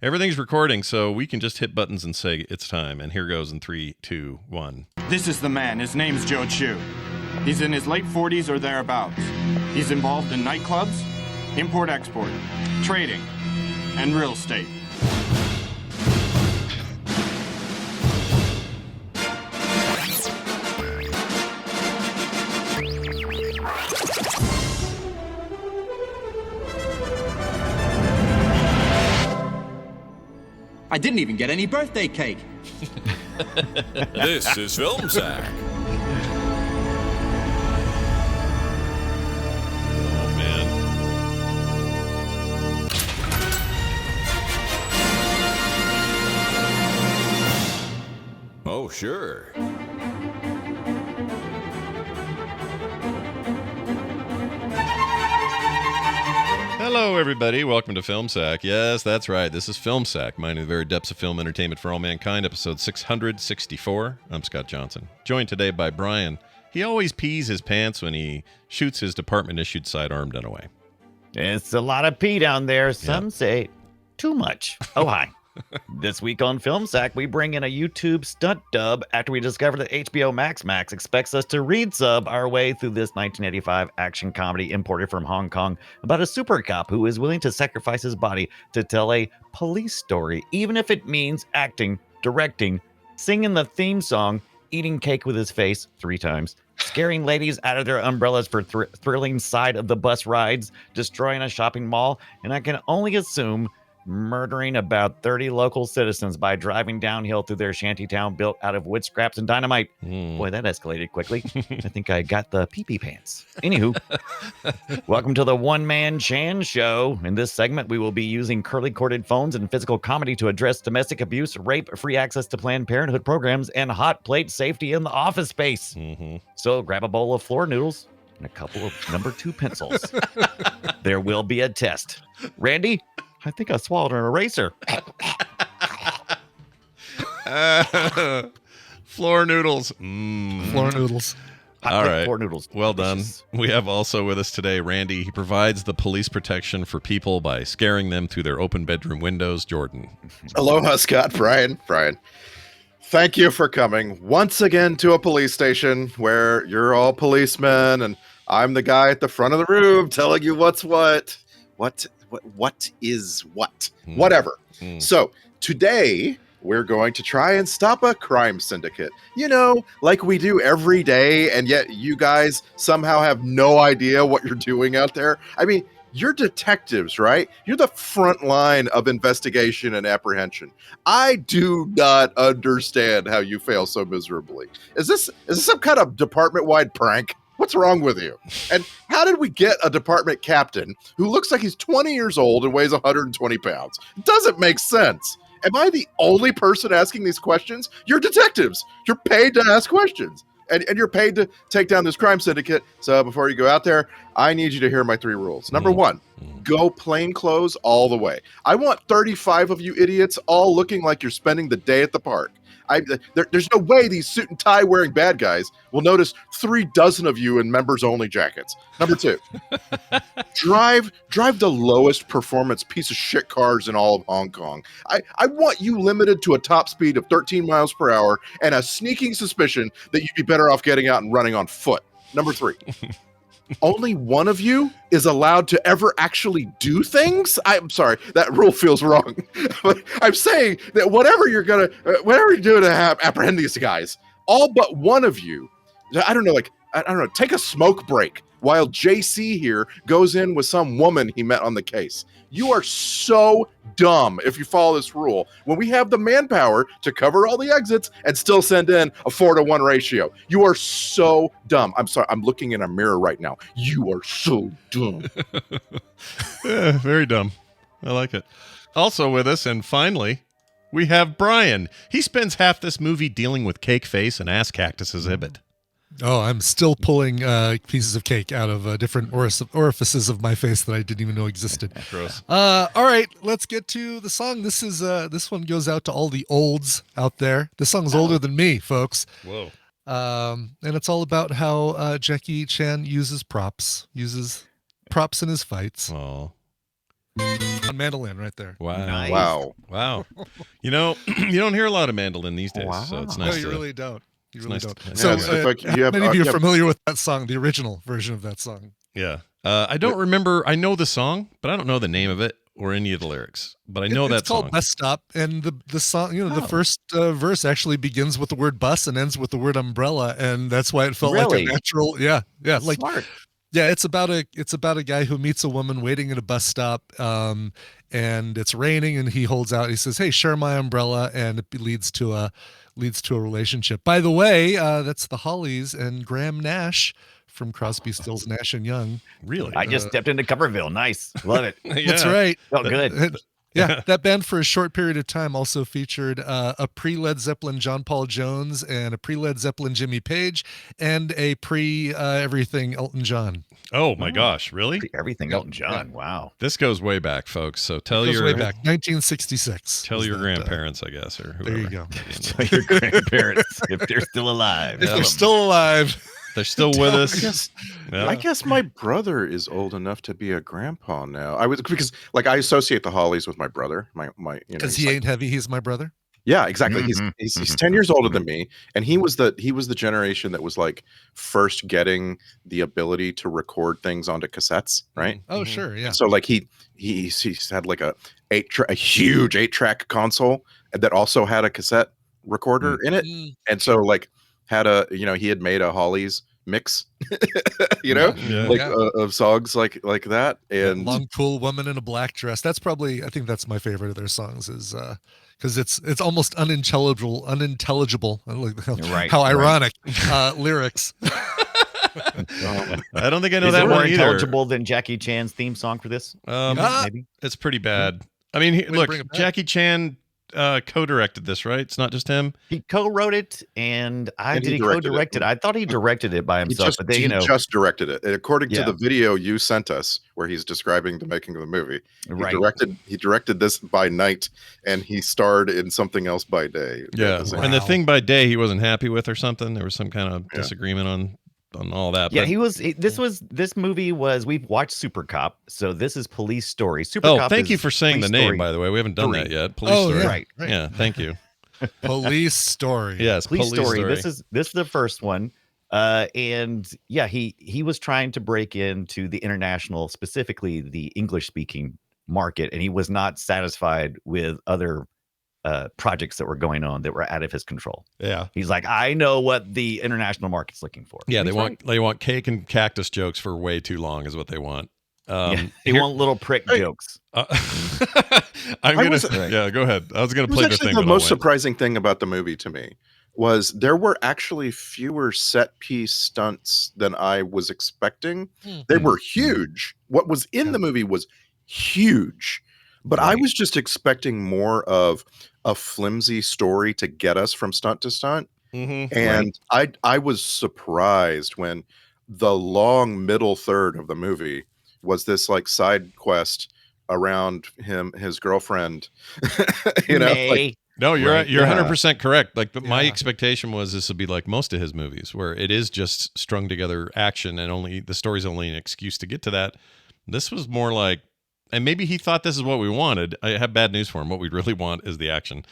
Everything's recording, so we can just hit buttons and say it's time. And here goes in 3, 2, 1. This is the man. His name's Joe Chu. He's in his late 40s or thereabouts. He's involved in nightclubs, import-export, trading, and real estate. I didn't even get any birthday cake. This is Film Sack. Oh, man. Oh, sure. Hello, everybody. Welcome to Film Sack. Yes, that's right. This is Film Sack, mining the very depths of film entertainment for all mankind, episode 664. I'm Scott Johnson, joined today by Brian. He always pees his pants when he shoots his department-issued sidearm gun away. It's a lot of pee down there. Some say too much. Oh, hi. This week on Film Sack, we bring in a YouTube stunt dub after we discover that HBO Max expects us to read sub our way through this 1985 action comedy imported from Hong Kong about a super cop who is willing to sacrifice his body to tell a police story, even if it means acting, directing, singing the theme song, eating cake with his face 3 times, scaring ladies out of their umbrellas for thrilling side of the bus rides, destroying a shopping mall, and I can only assume murdering about 30 local citizens by driving downhill through their shantytown built out of wood scraps and dynamite. Boy, that escalated quickly. I think I got the pee-pee pants. Anywho, welcome to the One Man Chan Show. In this segment, we will be using curly-corded phones and physical comedy to address domestic abuse, rape, free access to Planned Parenthood programs, and hot plate safety in the office space. So grab a bowl of floor noodles and a couple of number 2 pencils. There will be a test. Randy, I think I swallowed an eraser. Floor noodles. Floor noodles. All right. Floor noodles. Well done. Delicious. We have also with us today Randy. He provides the police protection for people by scaring them through their open bedroom windows. Jordan. Aloha, Scott. Brian. Thank you for coming once again to a police station where you're all policemen and I'm the guy at the front of the room telling you what's what is what. Whatever. So today we're going to try and stop a crime syndicate. You know, like we do every day, and yet you guys somehow have no idea what you're doing out there. I mean, you're detectives, right? You're the front line of investigation and apprehension. I do not understand how you fail so miserably. Is this some kind of department-wide prank? What's wrong with you? And how did we get a department captain who looks like he's 20 years old and weighs 120 pounds? It doesn't make sense. Am I the only person asking these questions? You're detectives. You're paid to ask questions. And you're paid to take down this crime syndicate. So before you go out there, I need you to hear my 3 rules. Number 1, go plain clothes all the way. I want 35 of you idiots all looking like you're spending the day at the park. There's no way these suit and tie wearing bad guys will notice 3 dozen of you in members only jackets. Number 2, drive the lowest performance piece of shit cars in all of Hong Kong. I want you limited to a top speed of 13 miles per hour and a sneaking suspicion that you'd be better off getting out and running on foot. Number 3, only one of you is allowed to ever actually do things. I'm sorry, that rule feels wrong. But I'm saying that whatever you're doing to apprehend these guys, all but one of you, I don't know, take a smoke break while JC here goes in with some woman he met on the case. You are so dumb if you follow this rule when we have the manpower to cover all the exits and still send in a 4-to-1 ratio. You are so dumb. I'm sorry. I'm looking in a mirror right now. You are so dumb. Yeah, very dumb. I like it. Also with us, and finally, we have Brian. He spends half this movie dealing with cake face and ass cactus exhibit. Oh, I'm still pulling pieces of cake out of different orifices of my face that I didn't even know existed. Gross. All right, let's get to the song. This one goes out to all the olds out there. This song's older than me, folks. Whoa. And it's all about how Jackie Chan uses props in his fights. Oh. On mandolin right there. Wow. Nice. Wow. You know, you don't hear a lot of mandolin these days, so it's Wow. nice. No, you to- really don't. You it's really nice don't. to- So, Yeah, so if I- you have- many of you are yeah. familiar with that song, the original version of that song? Yeah. I don't remember. I know the song, but I don't know the name of it or any of the lyrics. But I know It's that called song. Bus Stop, and the song, Oh. the first verse actually begins with the word bus and ends with the word umbrella, and that's why it felt like Really? a natural. Yeah, like Smart. yeah, it's about a guy who meets a woman waiting at a bus stop, and it's raining, and he holds out. He says, "Hey, share my umbrella," and it leads to a relationship. By the way, that's the Hollies and Graham Nash from Crosby, Stills, Nash and Young. Really? I just stepped into Coverville. Nice. Love it. That's Yeah. right. Felt good. And- yeah, that band for a short period of time also featured a pre-Led Zeppelin John Paul Jones and a pre-Led Zeppelin Jimmy Page and a pre-everything Elton John. Oh my gosh, really? Everything Yep. Elton John. Wow. This goes way back, folks. So tell Goes your way back, 1966. tell was your that, grandparents, I guess, or whoever. there you go. Tell your grandparents if they're still alive. If Tell they're them. still alive. They're still with I us. guess, Yeah. I guess my brother is old enough to be a grandpa now. I was because like I associate the Hollies with my brother. My Because he's he like- ain't heavy, he's my brother. yeah, exactly. Mhm, He's 10 years older than me, and he was the generation that was like first getting the ability to record things onto cassettes, right? Oh, sure, yeah. So like he's had like a huge 8-track console that also had a cassette recorder in it, Mm, and so like had he had made a Hollies mix, Yeah. like Yeah. of songs like that, and Long cool woman in a black dress. That's probably, I think that's my favorite of their songs, is because it's almost unintelligible. I like Right, how right. ironic lyrics. I don't think I know Is that it more one either. intelligible than Jackie Chan's theme song for this? Ah! Maybe. It's pretty bad. I mean, to look, bring it back. Jackie Chan co-directed this, right? It's not just him. He co-wrote it, and And did he he directed it. co-direct it? I thought he directed it by he himself, just but they, he just directed it. And according Yeah. to the video you sent us, where he's describing the making of the movie, right. he directed this by night, and he starred in something else by day. Yeah. At the same And the Wow. thing by day he wasn't happy with or something. There was some kind of Yeah. disagreement on all that. Yeah, but, this movie was, we've watched Super Cop, so this is Police Story. Super Oh, Cop thank is you for saying the Police name, Story by the way. We haven't done 3. that yet. Police Oh, Story. yeah. Right. Yeah, thank you. Police Story. Yes, Police Story. This is the first one. And yeah, he was trying to break into the international, specifically the English speaking market, and he was not satisfied with other projects that were going on that were out of his control. Yeah. He's like, I know what the international market's looking for. Yeah, And they he's want right. they want cake and cactus jokes for way too long is what they want. Yeah, they here- want little prick Hey, jokes. I'm I gonna was- yeah, go ahead. I was gonna It was play the actually thing. the but I'll most wait. surprising thing about the movie to me was there were actually fewer set piece stunts than I was expecting. They were huge. What was in the movie was huge, but I Right. was just expecting more of a flimsy story to get us from stunt to stunt. Mhm. And I was surprised when the long middle third of the movie was this like side quest around his girlfriend. Like, May. No, you're Right, you're yeah. 100% correct. Like my Yeah. expectation was this would be like most of his movies, where it is just strung together action and only the story's only an excuse to get to that. This was more like, and maybe he thought this is what we wanted. I have bad news for him. What we really want is the action.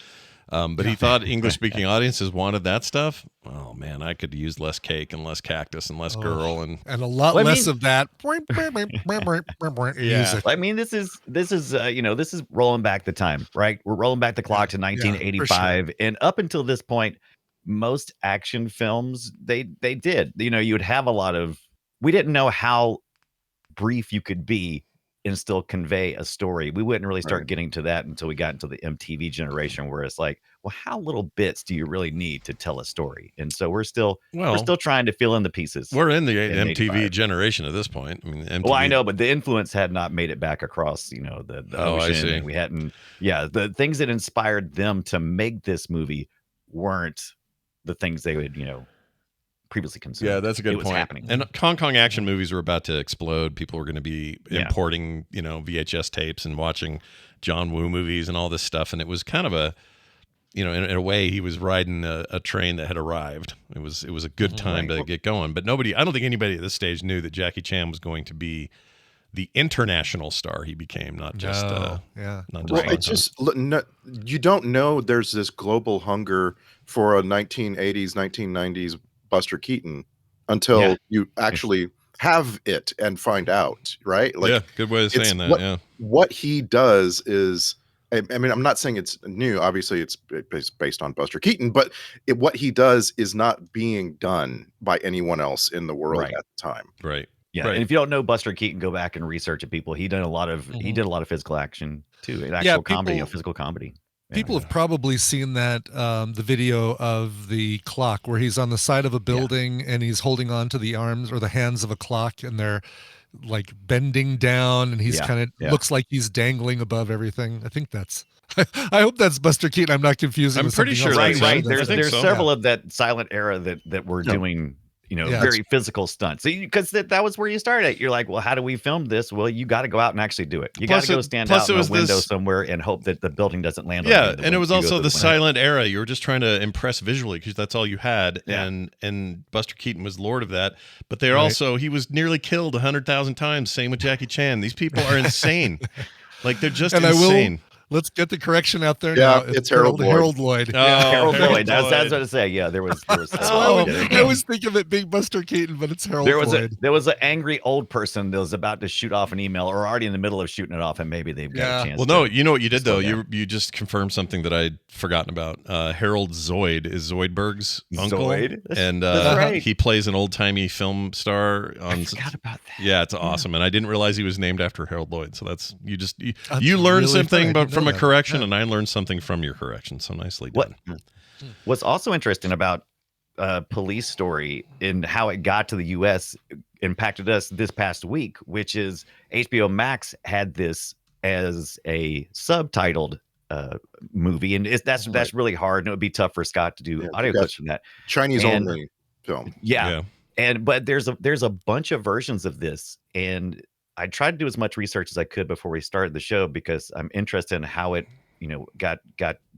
But he thought English speaking audiences wanted that stuff. Oh man, I could use less cake and less cactus and less Oh. girl and And a lot Well, I less mean- of that music. I mean, this is this is rolling back the time, right? We're rolling back the clock to for 1985, and up until this point, most action films they did. You would have a lot of. We didn't know how brief you could be and still convey a story. We wouldn't really start Right. getting to that until we got into the MTV generation, where it's like, well, how little bits do you really need to tell a story? And so we're still trying to fill in the pieces. we're in the in MTV 85. generation at this point. I mean, MTV, Well, I know, but the influence had not made it back across, the Oh, I ocean. see. And we hadn't, the things that inspired them to make this movie weren't the things they would, previously consumed. Yeah, that's a good It was point. happening. And Hong Kong action movies were about to explode. People were going to be Yeah. importing, VHS tapes and watching John Woo movies and all this stuff. And it was kind of a, in a way, he was riding a train that had arrived. It was a good time to get going. But I don't think anybody at this stage knew that Jackie Chan was going to be the international star he became, not just yeah. not just Well, Hong it's Kong. just no, you don't know there's this global hunger for a 1980s, 1990s Buster Keaton until you actually have it and find out, right? Like, yeah, good way of it's saying that. what he does is, I mean, I'm not saying it's new. Obviously, it's based on Buster Keaton, but what he does is not being done by anyone else in the world Right. at the time. Right. Yeah, Right. and if you don't know Buster Keaton, go back and research it. People, he did a lot of physical action too, actual comedy, physical comedy. Yeah. People have probably seen that the video of the clock where he's on the side of a building and he's holding on to the arms or the hands of a clock, and they're like bending down, and he's kind of looks like he's dangling above everything. I think that's. I hope that's Buster Keaton. I'm not confusing. I'm with pretty something sure else. Right. that's There's so. several of that silent era that were doing, very physical stunts. Because that was where you started. You're like, well, how do we film this? Well, you got to go out and actually do it. You got to go stand out in a window somewhere and hope that the building doesn't land on you. Yeah, and it was also the silent era. You were just trying to impress visually because that's all you had, and Buster Keaton was lord of that. But they're also, he was nearly killed 100,000 times. Same with Jackie Chan. These people are insane. Like, they're just insane. Let's get the correction out there. Yeah, now. it's Harold Lloyd. Harold Lloyd. Oh, Harold Lloyd. That's what I say. Yeah, there was I always think of it being Buster Keaton, but it's Harold Lloyd. There was an angry old person that was about to shoot off an email, or already in the middle of shooting it off, and maybe they've got a chance. Well, no, you know what you did though? You just confirmed something that I'd forgotten about. Harold Zoid is Zoidberg's uncle, and he plays an old timey film star. I forgot about that. Yeah, it's awesome, and I didn't realize he was named after Harold Lloyd. So that's you learned really something from a correction, and I learned something from your correction. So nicely done. What's also interesting about Police Story and how it got to the U.S. impacted us this past week, which is HBO Max had this as a subtitled movie, and that's really hard, and it would be tough for Scott to do audio clips from that. Chinese only film. Yeah. But there's a bunch of versions of this, and I tried to do as much research as I could before we started the show because I'm interested in how it got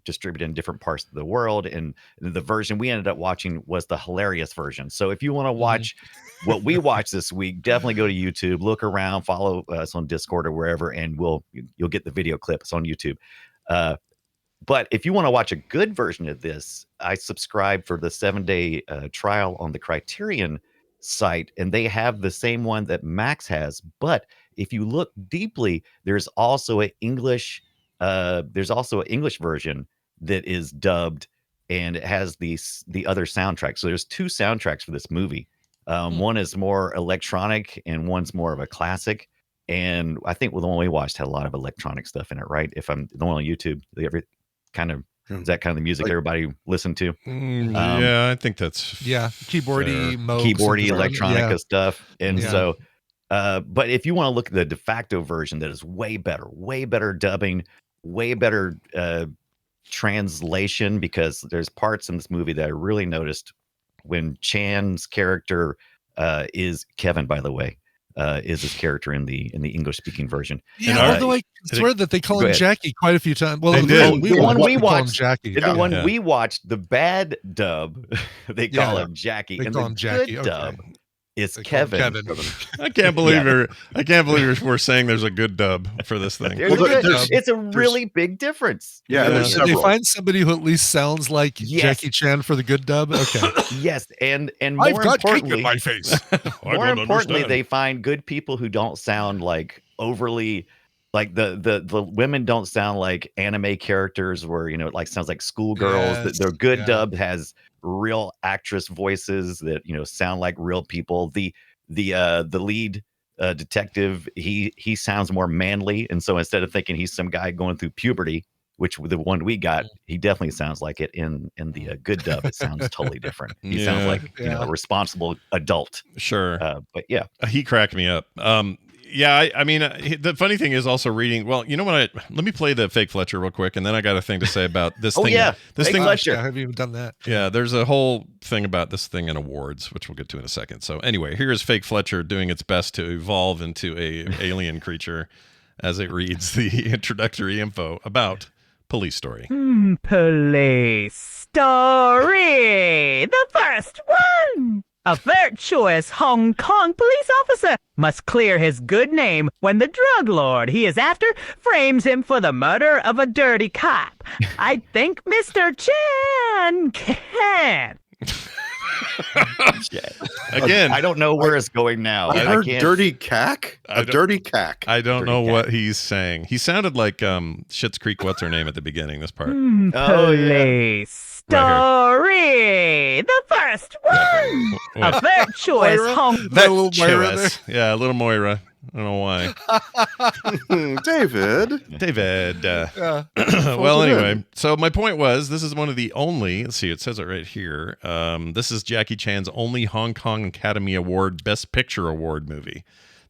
distributed in different parts of the world, and the version we ended up watching was the hilarious version. So if you want to watch what we watched this week, definitely go to YouTube, look around, follow us on Discord or wherever, and you'll get the video clip. It's on YouTube. But if you want to watch a good version of this, I subscribe for the 7-day trial on the Criterion site, and they have the same one that Max has. But if you look deeply, there's also an English version that is dubbed, and it has the other soundtrack. So there's two soundtracks for this movie. One is more electronic, and one's more of a classic. And I think the one we watched had a lot of electronic stuff in it, right? If I'm the one on YouTube, is that kind of the music everybody listened to? Yeah, I think that's keyboardy, electronica stuff. And so, but if you want to look at the de facto version, that is way better dubbing, way better translation, because there's parts in this movie that I really noticed when Chan's character is Kevin, by the way. Is his character in the English speaking version? Yeah, although I swear that they call him Jackie quite a few times. Well, the one we watched, Jackie. The one we watched, the bad dub, they call him Jackie, and the good dub is Kevin. I can't believe we're saying there's a good dub for this thing. It's a really big difference. Yeah, did they find somebody who at least sounds like Jackie Chan for the good dub? Okay. Yes, and more I've got importantly, cake in my face. More importantly, they find good people who don't sound like overly. Like the women don't sound like anime characters where, it like sounds like schoolgirls. Yes, the good dub has real actress voices that, sound like real people. The lead detective, he sounds more manly. And so instead of thinking he's some guy going through puberty, which the one we got, he definitely sounds like it in the good dub. It sounds totally different. He sounds like, a responsible adult. Sure. But yeah, he cracked me up. Yeah, I mean, the funny thing is also reading. Well, you know what? Let me play the fake Fletcher real quick, and then I got a thing to say about this thing. This thing. Fletcher. I haven't even done that. Yeah, there's a whole thing about this thing in awards, which we'll get to in a second. So anyway, here's fake Fletcher doing its best to evolve into a alien creature as it reads the introductory info about Police Story. Police Story, the first one. A virtuous Hong Kong police officer must clear his good name when the drug lord he is after frames him for the murder of a dirty cop. I think Mr. Chan can. Again, I don't know where it's going now. I heard can't- dirty cack. I A don't- dirty cack. I don't Dirty know cat. what he's saying. He sounded like Schitt's Creek. What's her name at the beginning? This part. Oh, yeah. Police story. The first one. Wait. A virtuous Moira? Hong That little Moira Virtuous. Yeah, a little Moira. I don't know why. David. David. Yeah. Well, Fold it anyway, in. so my point was this is one of the only, let's see, it says it right here. This is Jackie Chan's only Hong Kong Academy Award Best Picture Award movie.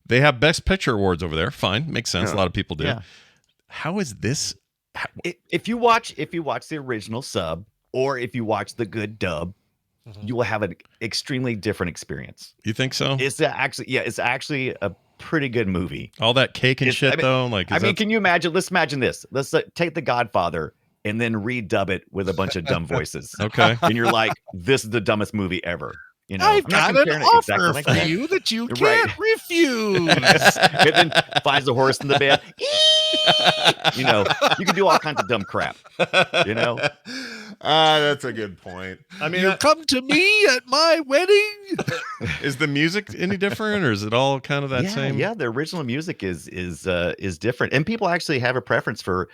They have Best Picture Awards over there. Fine. Makes sense. Yeah. A lot of people do. Yeah. How is this? If you watch the original sub or if you watch the good dub, you will have an extremely different experience. You think so? It's actually a pretty good movie. All that cake and It's- shit, I mean- though? Like, I mean, can you imagine? Let's imagine this. Let's take The Godfather and then redub it with a bunch of dumb voices. okay. And you're like, this is the dumbest movie ever. You know, I've I'm not got an comparing it offer exactly like for that. you that you Right. can't refuse. And then finds a horse in the bed. You know, you can do all kinds of dumb crap. You know? That's a good point. I mean, You come to me at my wedding. is the music any different, or is it all kind of that yeah, same? Yeah, the original music is different, and people actually have a preference for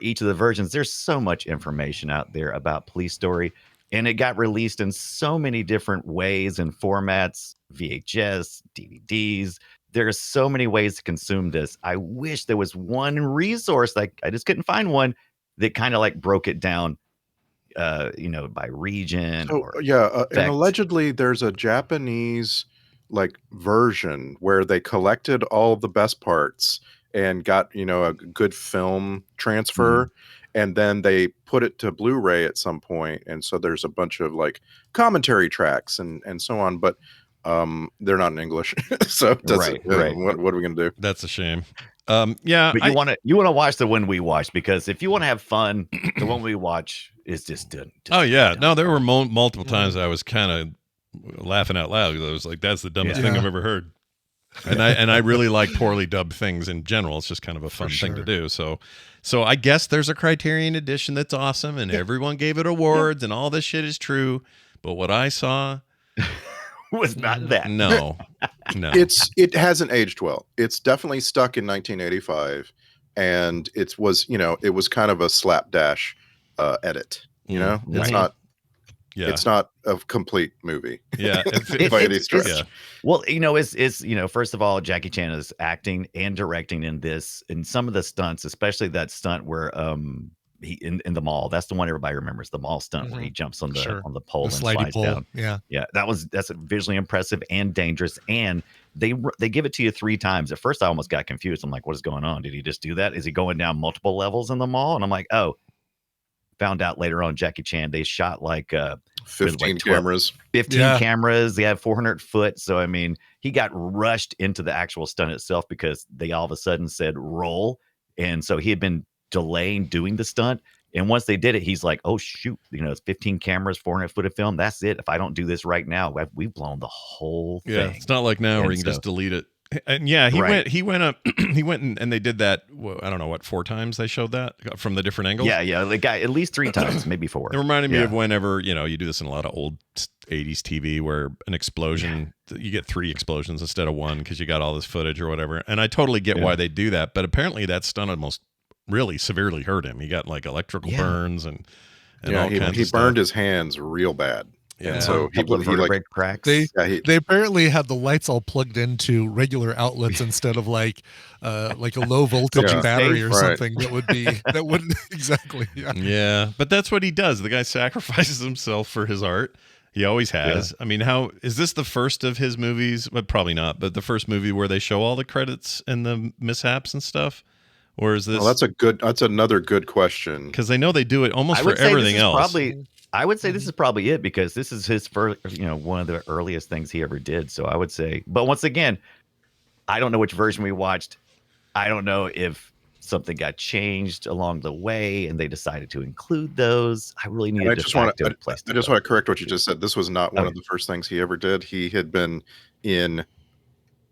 each of the versions. There's so much information out there about Police Story, and it got released in so many different ways and formats: VHS, DVDs. There's so many ways to consume this. I wish there was one resource, like I just couldn't find one that kind of like broke it down, by region. So, or and effect. allegedly there's a Japanese like version where they collected all the best parts and got a good film transfer, and then they put it to Blu-ray at some point, and so there's a bunch of like commentary tracks and so on, but they're not in English. So it doesn't, Right. what are we gonna do? That's a shame. Yeah, But you want to watch the one we watched, because if you want to have fun, the one we watch is just done. Oh yeah, no, there were multiple times I was kind of laughing out loud because I was like, "That's the dumbest thing Yeah. I've ever heard." And I really like poorly dubbed things in general. It's just kind of a fun thing to do. So I guess there's a Criterion edition that's awesome, and everyone gave it awards, and all this shit is true. But what I saw, Was not that. no. It hasn't aged well. It's definitely stuck in 1985, and it was kind of a slapdash edit. It's Right. not. Yeah, It's not a complete movie. yeah. By any stretch. yeah. Well, it's first of all, Jackie Chan is acting and directing in this, and some of the stunts, especially that stunt where he in the mall. That's the one everybody remembers, the mall stunt where he jumps on the Sure. on the pole The and slidey slides pole. down. Yeah. Yeah, that's visually impressive and dangerous. And they give it to you 3 times. At first, I almost got confused. I'm like, what is going on? Did he just do that? Is he going down multiple levels in the mall? And I'm like, oh. Found out later on, Jackie Chan, they shot like 15 12 cameras. 15 Yeah. cameras. They have 400 foot. So, I mean, he got rushed into the actual stunt itself because they all of a sudden said roll. And so he had been delaying doing the stunt. And once they did it, he's like, oh, shoot, it's 15 cameras, 400 foot of film. That's it. If I don't do this right now, we've blown the whole Yeah, thing. it's not like now where And you can just so- delete it. And yeah, he Right. went up, he went and they did that. I don't know what 4 times they showed that from the different angles. Yeah. They got at least 3 times, maybe 4. It reminded me Yeah. of whenever, you do this in a lot of old 80s TV where an explosion, you get 3 explosions instead of 1 because you got all this footage or whatever. And I totally get why they do that. But apparently that stunt almost really severely hurt him. He got like electrical burns and all kinds he of stuff. burned his hands real bad. Yeah. And so A couple of he like vertebrae cracks. They apparently had the lights all plugged into regular outlets instead of like a low voltage Yeah. battery or Right. something that wouldn't exactly. Yeah. Yeah, but that's what he does. The guy sacrifices himself for his art. He always has. I mean, how is this the first of his movies? But probably not. But the first movie where they show all the credits and the mishaps and stuff, or is this? Well, that's another good question. Because they know they do it almost I for would say everything this is else. I would say this is probably it because this is his first, one of the earliest things he ever did. So I would say, but once again, I don't know which version we watched. I don't know if something got changed along the way, and they decided to include those. I really needed I to just want to to. place I to just go. want to correct what you just said. This was not one Okay. of the first things he ever did. He had been in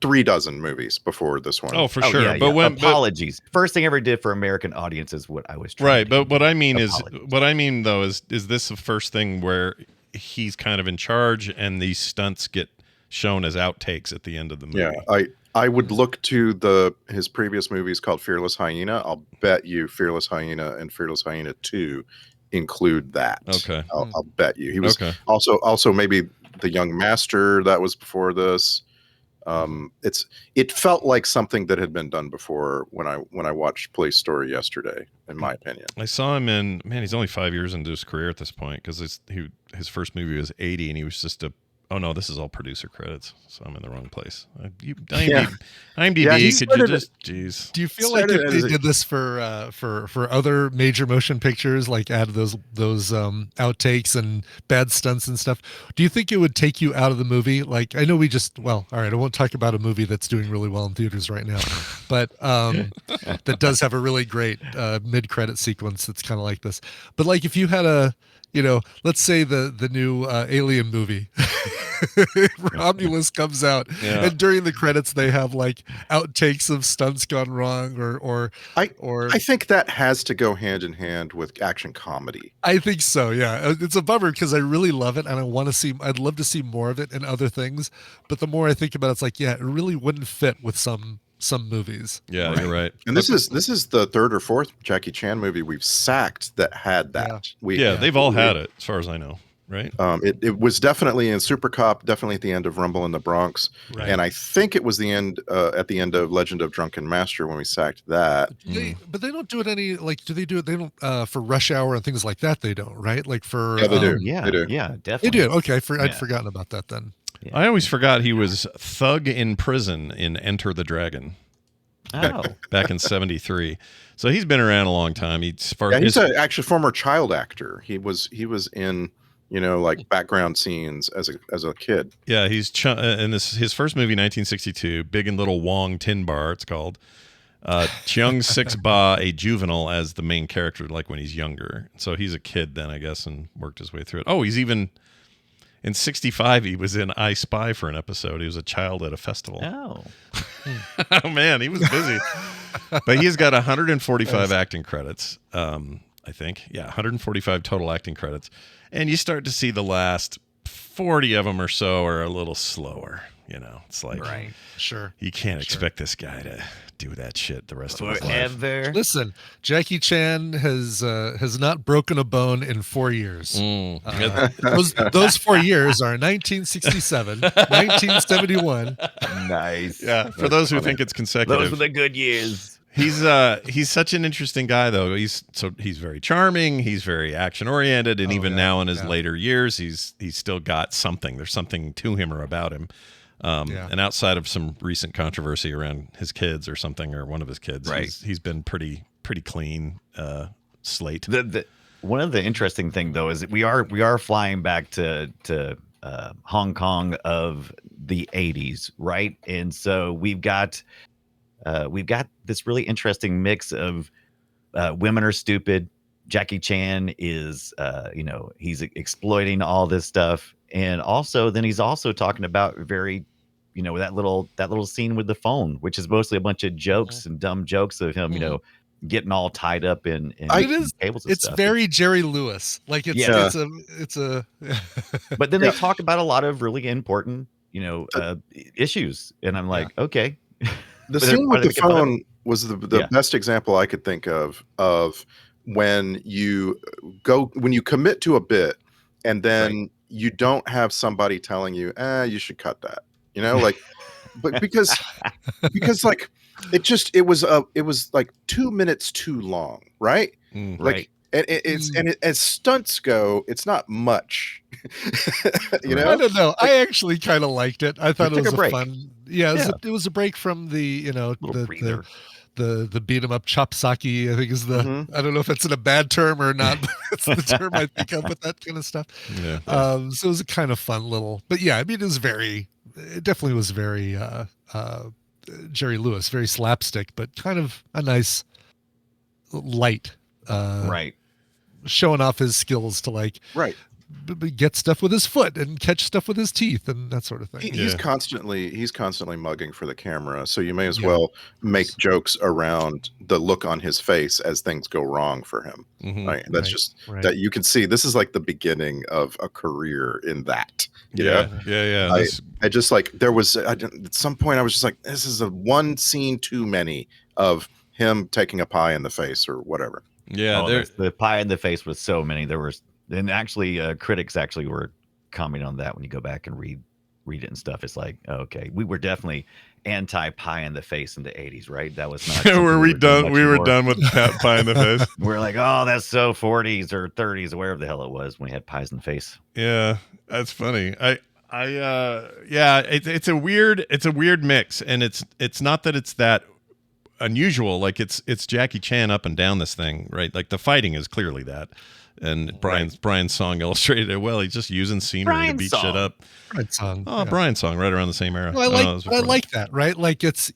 36 movies before this one. Oh, for Oh sure. yeah, But yeah. when Apologies. First thing I ever did for American audience is what I was trying right, to but what convey. I mean is, Apologies. what I mean though is this the first thing where he's kind of in charge and these stunts get shown as outtakes at the end of the movie? Yeah, I would look to his previous movies called Fearless Hyena. I'll bet you Fearless Hyena and Fearless Hyena 2 include that. Okay. I'll bet you. He was Okay. also maybe The Young Master, that was before this. It felt like something that had been done before when I watched Police Story yesterday, in my opinion. I saw him in, man, he's only 5 years into his career at this point, because his first movie was 80 and he was just oh no, this is all producer credits, so I'm in the wrong place. IMDb, Yeah, he could you started just, jeez. Do you feel like Started if they as a- did this for other major motion pictures, like add those outtakes and bad stunts and stuff, do you think it would take you out of the movie? Like, I know all right, I won't talk about a movie that's doing really well in theaters right now, but that does have a really great mid-credit sequence that's kind of like this. But like if you had let's say the new Alien movie, Romulus comes out, Yeah. and during the credits they have like outtakes of stunts gone wrong, or I think that has to go hand in hand with action comedy. I think so. Yeah, it's a bummer because I really love it and I'd love to see more of it in other things. But the more I think about it, it's like, yeah, it really wouldn't fit with some movies. Yeah, you're right. And this is the third or fourth Jackie Chan movie we've sacked that had that. They've all had it, as far as I know, right? It was definitely in Super Cop, definitely at the end of Rumble in the Bronx, Right. and I think it was the end at the end of Legend of Drunken Master when we sacked that. But they don't do it any, like, do they do it? They don't for Rush Hour and things like that. They don't, right? Like for Yeah, they do. Yeah, They do. yeah, They definitely. do. Okay, I'd Yeah. forgotten about that then. Yeah. I always forgot he was Thug in prison in Enter the Dragon Oh, back in '73. So he's been around a long time. He's Actually former child actor. He was in like background scenes as a kid. Yeah, he's in his first movie, 1962, Big and Little Wong Tin Bar, it's called. Cheung Six Ba, a juvenile, as the main character, like when he's younger. So he's a kid then, I guess, and worked his way through it. Oh, he's even in '65. He was in I Spy for an episode. He was a child at a festival. oh, Oh man, he was busy. But he's got 145 acting credits. I think, 145 total acting credits. And you start to see the last 40 of them or so are a little slower. It's like, right. Sure. you can't expect this guy to do that shit the rest of his life. Forever. Listen, Jackie Chan has not broken a bone in 4 years. Those 4 years are 1967, 1971. Nice. Yeah, for those who think it's consecutive. Those were the good years. He's such an interesting guy, though. He's very charming. He's very action oriented, and even now in his later years, he's still got something. There's something to him or about him. And outside of some recent controversy around his kids or something, or one of his kids, Right. he's been pretty clean slate. One of the interesting thing though is that we are flying back to Hong Kong of the 80s, right? And so we've got this really interesting mix of women are stupid. Jackie Chan is he's exploiting all this stuff, and also then he's also talking about very that little scene with the phone, which is mostly a bunch of jokes and dumb jokes of him getting all tied up in cables and It's stuff. very Jerry Lewis. Like it's a But then they talk about a lot of really important issues, and I'm like, okay. The But they're scene part with of the the phone was the Yeah. best example I could think of when you commit to a bit and then you don't have somebody telling you, you should cut that. But because like it was like 2 minutes too long, right? Mm. Like as stunts go, it's not much. I don't know. I actually kind of liked it. I thought You it took was a break. fun. Yeah, it was a break from the Little breather. the beat 'em up chopsaki. I think is the Mhm. I don't know if it's in a bad term or not, but it's the term I think of with that kind of stuff. Yeah. So it was a kind of fun little, but yeah, I mean it definitely was very Jerry Lewis, very slapstick, but kind of a nice light, Right. showing off his skills to like Right. get stuff with his foot and catch stuff with his teeth and that sort of thing. He's constantly mugging for the camera, so you may as Yeah. well make jokes around the look on his face as things go wrong for him. Right? That's Right, just right. that you can see. This is like the beginning of a career in that. You know? Yeah. I just like there was at some point I was just like, this is a one scene too many of him taking a pie in the face or whatever. Yeah, The pie in the face was so many. There was, and actually, critics actually were commenting on that when you go back and read it and stuff. It's like, okay, we were definitely anti pie in the face in the 80s, right? That was not. were we done? We were more. done with pie in the face. We're like, oh, that's so 40s or 30s or wherever the hell it was when we had pies in the face. Yeah, that's funny. It's a weird mix, and it's not that it's that unusual. Like it's Jackie Chan up and down this thing, right? Like the fighting is clearly that. And Brian's song illustrated it well. He's just using scenery to beat shit up. Brian's song. Oh, yeah. Brian's song, right around the same era. Well, I like that, right? Like it's,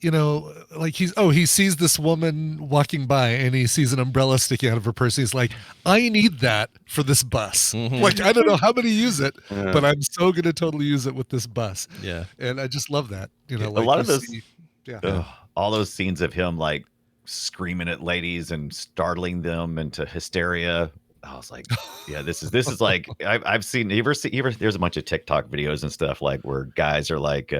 like he sees this woman walking by and he sees an umbrella sticking out of her purse. He's like, I need that for this bus. Like, I don't know how many use it, but I'm so going to totally use it with this bus. Yeah. And I just love that. Like a lot of those, yeah. All those scenes of him like screaming at ladies and startling them into hysteria. I was like, yeah, this is like I've seen. You ever there's a bunch of TikTok videos and stuff like where guys are like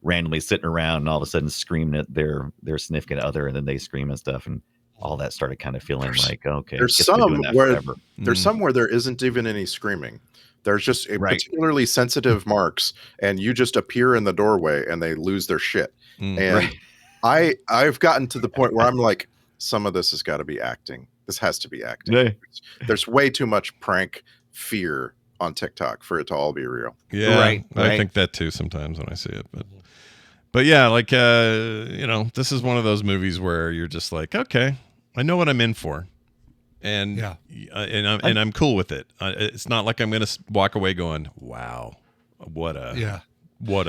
randomly sitting around and all of a sudden screaming at their significant other, and then they scream and stuff, and all that started kind of feeling like, okay, there's some where there isn't even any screaming. There's just particularly sensitive marks, and you just appear in the doorway, and they lose their shit. And I've gotten to the point where I'm like, some of this has got to be acting. This has to be acting. Yeah. There's way too much prank fear on TikTok for it to all be real. Yeah, right. I think that too sometimes when I see it. But yeah, like this is one of those movies where you're just like, okay, I know what I'm in for, and I'm cool with it. It's not like I'm gonna walk away going, wow, what a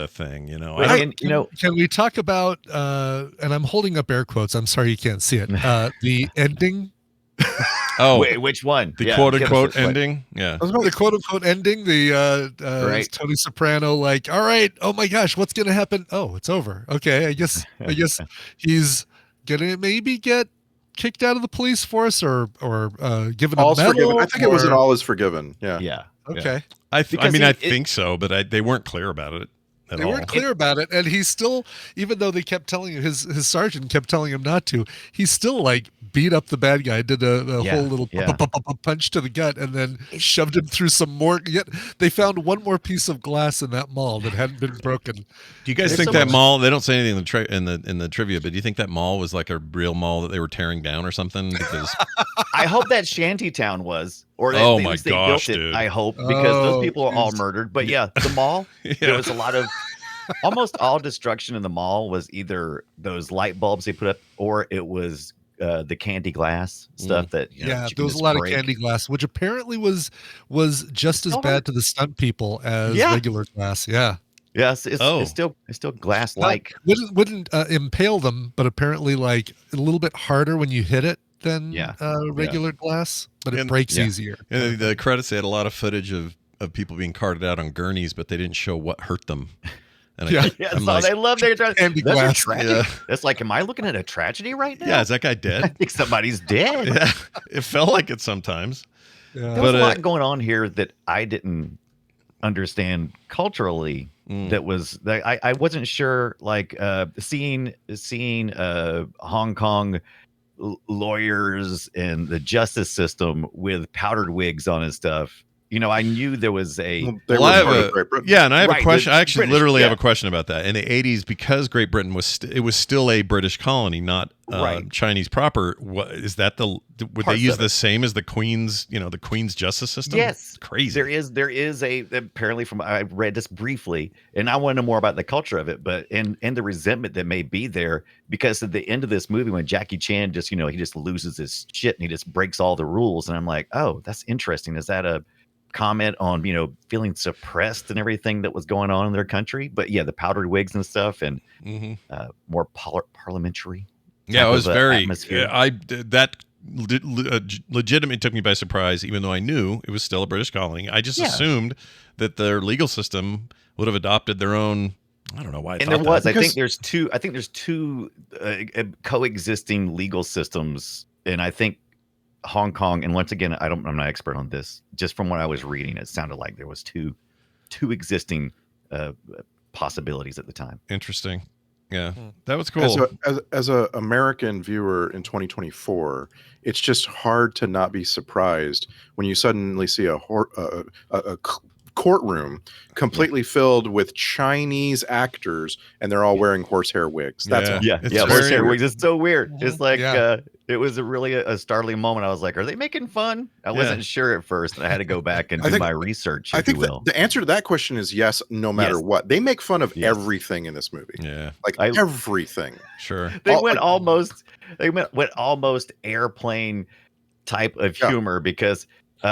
thing, Can we talk about and I'm holding up air quotes, I'm sorry you can't see it, the ending? Oh, wait, which one? The quote unquote ending? Yeah. The quote unquote ending, Tony Soprano, like, all right, oh my gosh, what's gonna happen? Oh, it's over. Okay, I guess he's gonna maybe get kicked out of the police force or given a medal. Forgiven. I think it was an all is forgiven. Yeah. Yeah. Okay. I think so, but they weren't clear about it. They weren't clear about it, and he's still, even though they kept telling him, his sergeant kept telling him not to, he still like beat up the bad guy, did a whole little punch to the gut, and then shoved him through some more. Yet they found one more piece of glass in that mall that hadn't been broken. Do you guys think that mall? They don't say anything in the trivia, but do you think that mall was like a real mall that they were tearing down or something? Because I hope that Shantytown was. Or oh they my built gosh, it, dude! I hope, because those people are all murdered. But yeah, the mall, there was a lot of, almost all destruction in the mall was either those light bulbs they put up, or it was the candy glass stuff that there was a lot of candy glass, which apparently was just as bad to the stunt people as regular glass. Yeah. Yes, it's still glass like. Wouldn't impale them, but apparently like a little bit harder when you hit it than regular glass, but it breaks easier. And the credits, they had a lot of footage of people being carted out on gurneys, but they didn't show what hurt them. And they love their candy glass. That's like, am I looking at a tragedy right now? Yeah, is that guy dead? I think somebody's dead. Yeah, it felt like it sometimes. Yeah. There was a lot going on here that I didn't understand culturally. That was I wasn't sure, like seeing Hong Kong lawyers and the justice system with powdered wigs on and stuff. I knew there was a. And I have a question. I actually literally have a question about that. In the 80s, because Great Britain was still a British colony, not Chinese proper. Is that would they use the same as the Queen's, the Queen's justice system? Yes, crazy. There is apparently I read this briefly, and I want to know more about the culture of it, but and the resentment that may be there, because at the end of this movie when Jackie Chan just he just loses his shit and he just breaks all the rules, and I'm like, oh, that's interesting. Is that a comment on feeling suppressed and everything that was going on in their country? But yeah, the powdered wigs and stuff, and more parliamentary. Yeah, it was very. Atmosphere. legitimately took me by surprise, even though I knew it was still a British colony. I just Yeah. assumed that their legal system would have adopted their own. I don't know why. And there was, I Because- think there's two coexisting legal systems, and I think Hong Kong. And once again, I'm not an expert on this. Just from what I was reading, it sounded like there was two existing possibilities at the time. Interesting. Yeah, that was cool. As a American viewer in 2024, it's just hard to not be surprised when you suddenly see a courtroom completely filled with Chinese actors, and they're all wearing horsehair wigs. That's all. Yeah, It's yeah. very Horsehair weird. wigs. It's so weird. It's like Yeah. it was a startling moment. I was like, "Are they making fun?" I wasn't sure at first, and I had to go back and I do think- my research. I If you think will. the answer to that question is yes, no matter Yes. what. They make fun of Yes. everything in this movie. Yeah, Like I- everything. sure. They all- went like- almost airplane type of Yeah. humor because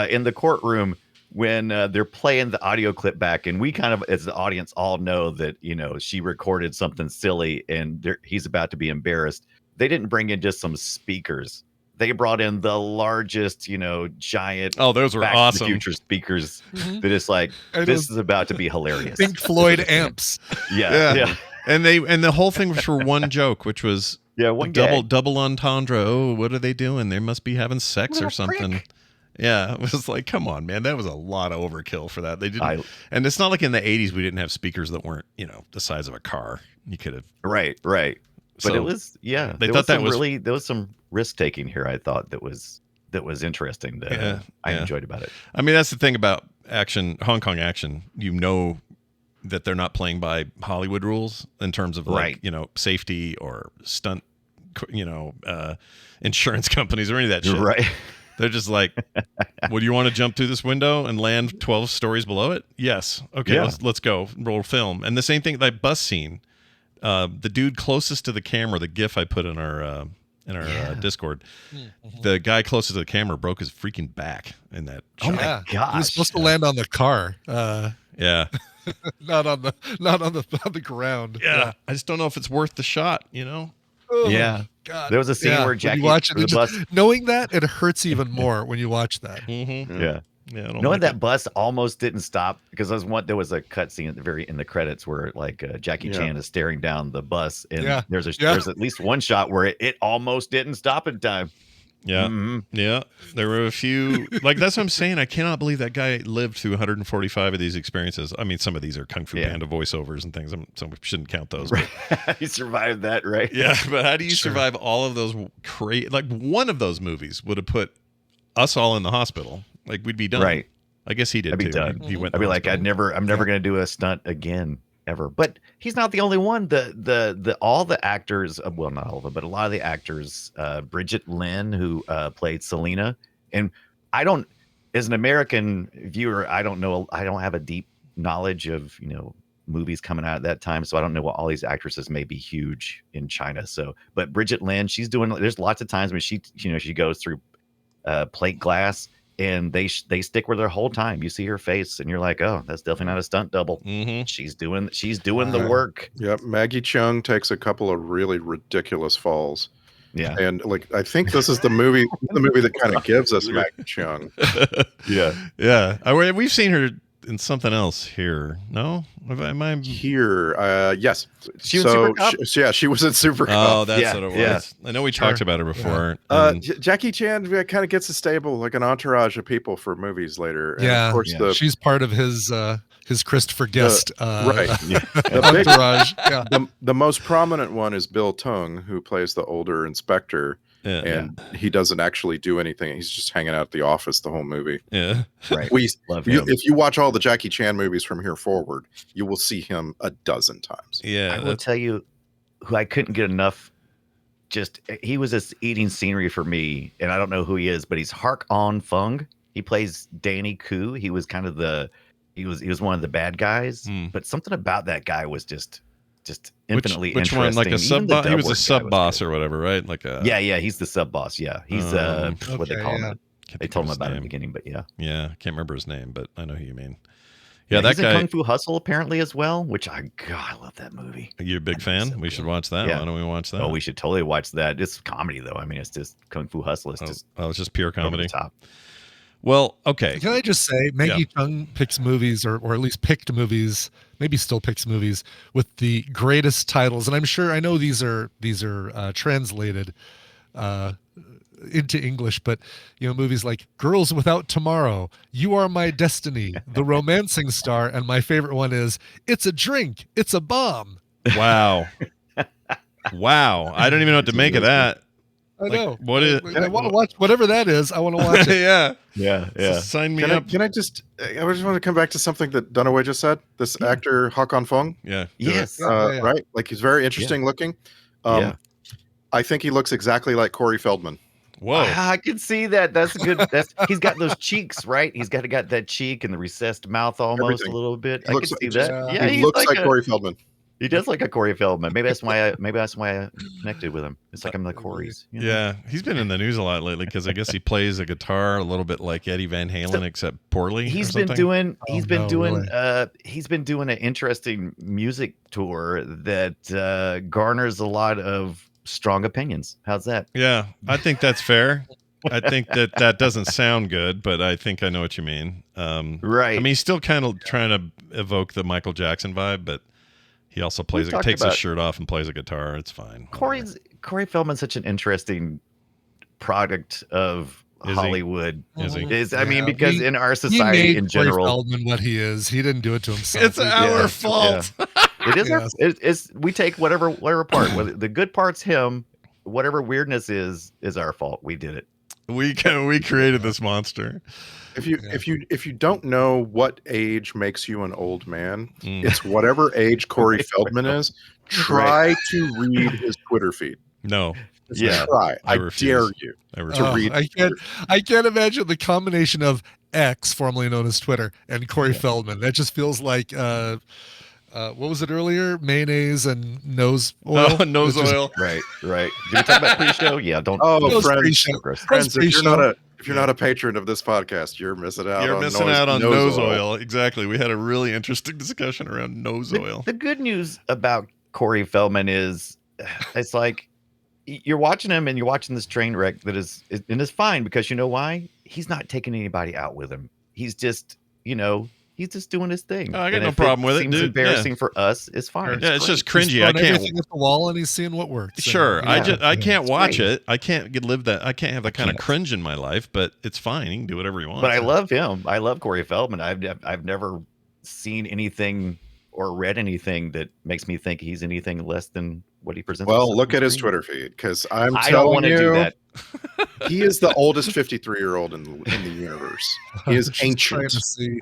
in the courtroom when they're playing the audio clip back, and we kind of as the audience all know that she recorded something silly and he's about to be embarrassed. They didn't bring in just some speakers. They brought in the largest, giant Oh, those were Back to awesome. the Future speakers. Mhm. That is like, And it this was is about to be hilarious. Pink Floyd amps. Yeah, Yeah. yeah, And the whole thing was for one joke, which was yeah. a One double gag. double entendre. Oh, what are they doing? They must be having sex or Little something. prick. Yeah, it was like, come on, man, that was a lot of overkill for that. They didn't, I- and it's not like in the '80s we didn't have speakers that weren't, the size of a car. You could have. Right. But So, it was, yeah. they there thought was that some was- there was some risk taking here. I thought that was interesting. That Yeah, I yeah. enjoyed about it. I mean, that's the thing about action, Hong Kong action. You know that they're not playing by Hollywood rules in terms of like, Right. safety or stunt, insurance companies or any of that shit. Right. They're just like, "Well, do you want to jump through this window and land 12 stories below it?" Yes. Okay, Yeah. let's go. Roll film. And the same thing, that bus scene. The dude closest to the camera, the GIF I put in our Discord, the guy closest to the camera broke his freaking back in that Oh shot. my Yeah. He gosh. was supposed to land on the car, Yeah. not on the ground. Yeah. I just don't know if it's worth the shot, Oh, Yeah. God. There was a scene Yeah, where when Jackie you watch it, the it bus. just- knowing that it hurts even more when you watch that. Mm-hmm. Yeah. Yeah. I don't Knowing like that it. bus almost didn't stop because there was a cut scene at the in the credits where like Jackie Yeah. Chan is staring down the bus, and Yeah. there's Yeah. at least one shot where it almost didn't stop in time. Yeah. Mhm. Yeah. There were a few, like, that's what I'm saying. I cannot believe that guy lived through 145 of these experiences. I mean, some of these are Kung Fu Yeah. Panda voiceovers and things, so we shouldn't count those. but- He survived that, right? Yeah, but how do you Sure. survive all of those like one of those movies would have put us all in the hospital. Like we'd be done. Right. I guess he did I'd be too. done. He went I'd to be the like, hospital. I'm never gonna do a stunt again ever. But he's not the only one. The all the actors, well, not all of them, but a lot of the actors, Bridget Lin, who played Selena, and I don't, as an American viewer, I don't know, I don't have a deep knowledge of movies coming out at that time, so I don't know what all these actresses may be huge in China. So, but Bridget Lin, she's doing. There's lots of times when she goes through plate glass. And they stick with her whole time. You see her face, and you're like, "Oh, that's definitely not a stunt double. Mhm. She's doing the work." Yep. Maggie Chung takes a couple of really ridiculous falls. Yeah, And like I think this is the movie that kind of gives us Maggie Chung. yeah. Yeah. We've seen her in something else here. No? Am I? Here, yes. She was Super Cop? She was in Super Oh, Cop. that's Yeah, what it was. yeah. I know we talked about her before. Jackie Chan kind of gets a stable, like an entourage of people for movies later. And Yeah. of course Yeah. She's part of his Christopher Guest right. Yeah. The big- entourage. Yeah. the most prominent one is Bill Tung, who plays the older inspector, Yeah. and he doesn't actually do anything. He's just hanging out at the office the whole movie. Yeah. Right. If him. you watch all the Jackie Chan movies from here forward, you will see him a dozen times. Yeah. I will tell you who I couldn't get enough. He was just eating scenery for me, and I don't know who he is, but he's Hark On Fung. He plays Danny Koo. He was kind of he was one of the bad guys, Hmm. but something about that guy was just infinitely which interesting. one? Like a Even sub the boss? He was dub a work sub guy was boss good. or whatever, right? Like a Yeah, he's the sub boss. Yeah, he's what they Okay, call yeah. him. They told him about it in the beginning, but yeah. Yeah, can't remember his name, but I know who you mean. Yeah, that he's in guy. Kung Fu Hustle apparently as well, which I love that movie. You're a big fan? We should watch that. Yeah. Why don't we watch that? Oh, we should totally watch that. It's comedy though. I mean, it's just Kung Fu Hustle. It's just it's just pure over the comedy. top. Well, okay. Can I just say, Maggie Chung picks movies, or at least picked movies, maybe still picks movies with the greatest titles, and I know these are translated into English, but movies like Girls Without Tomorrow, You Are My Destiny, The Romancing Star, and my favorite one is It's a Drink, It's a Bomb. Wow. Wow. I don't even know what to make of that. I know. What is? I want to watch whatever that is. I want to watch it. Yeah. Yeah. Sign me Can up. I just want to come back to something that Dunaway just said. This actor Hakon Fung, Yeah. Yes. right? Like he's very interesting looking. I think he looks exactly like Corey Feldman. Whoa. I can see that. That's good. He's got those cheeks, right? He's got that cheek and the recessed mouth almost Everything. a little bit. He I can looks see like- that. Yeah, he he's looks like Corey Feldman. He does like a Corey Feldman. Maybe that's why I connected with him. It's like I'm the Corys. you know? Yeah, he's been in the news a lot lately because I guess he plays a guitar a little bit like Eddie Van Halen, except poorly. He's or been something. doing he's been doing an interesting music tour that garners a lot of strong opinions. How's that? Yeah, I think that's fair. I think that doesn't sound good, but I think I know what you mean. Right. I mean, he's still kind of trying to evoke the Michael Jackson vibe, but he also takes his shirt off and plays a guitar. It's fine. Corey Feldman's such an interesting product of Is he? Hollywood. Is he? Because in our He society made in Corey general, Feldman what he is. He didn't do it to himself. It's our fault. it is. Yes. It's we take whatever part. Whether the good part's him, whatever weirdness is our fault. We did it. We created this monster. If you don't know what age makes you an old man, Mm. it's whatever age Corey Feldman is. Try to read his Twitter feed. No, Just Yeah. try. I I refuse. dare you. I to refuse. read. I can't imagine the combination of X, formerly known as Twitter, and Corey Feldman. That just feels like what was it earlier? Mayonnaise and nose oil. Oh, nose It's just- oil. Right. Did we talk about pre-show? Yeah. Don't. Oh, Nose friends, pre-show. gross. friends, if pre-show. you're not a patron of this podcast, you're missing out. You're on missing out on nose oil. Exactly. We had a really interesting discussion around nose oil. The good news about Corey Feldman is, it's like you're watching him and you're watching this train wreck and it's fine because you know why? He's not taking anybody out with him. He's just, he's just doing his thing. Oh, I got And no if problem with it, seems dude. embarrassing for us, it's fine. Yeah, it's just He's cringy. I throwing can't. everything at the wall and he's seeing what works. Sure, And, I can't It's watch great. it. I can't live that. I can't have that kind of can't. cringe in my life. But it's fine. He can do whatever he wants. But I love him. I love Corey Feldman. I've never seen anything or read anything that makes me think he's anything less than what he presents. Well, himself look on at his screen. Twitter feed because I'm I don't telling want to you, do that. he is the oldest 53-year-old in the universe. He is Just trying ancient. to see.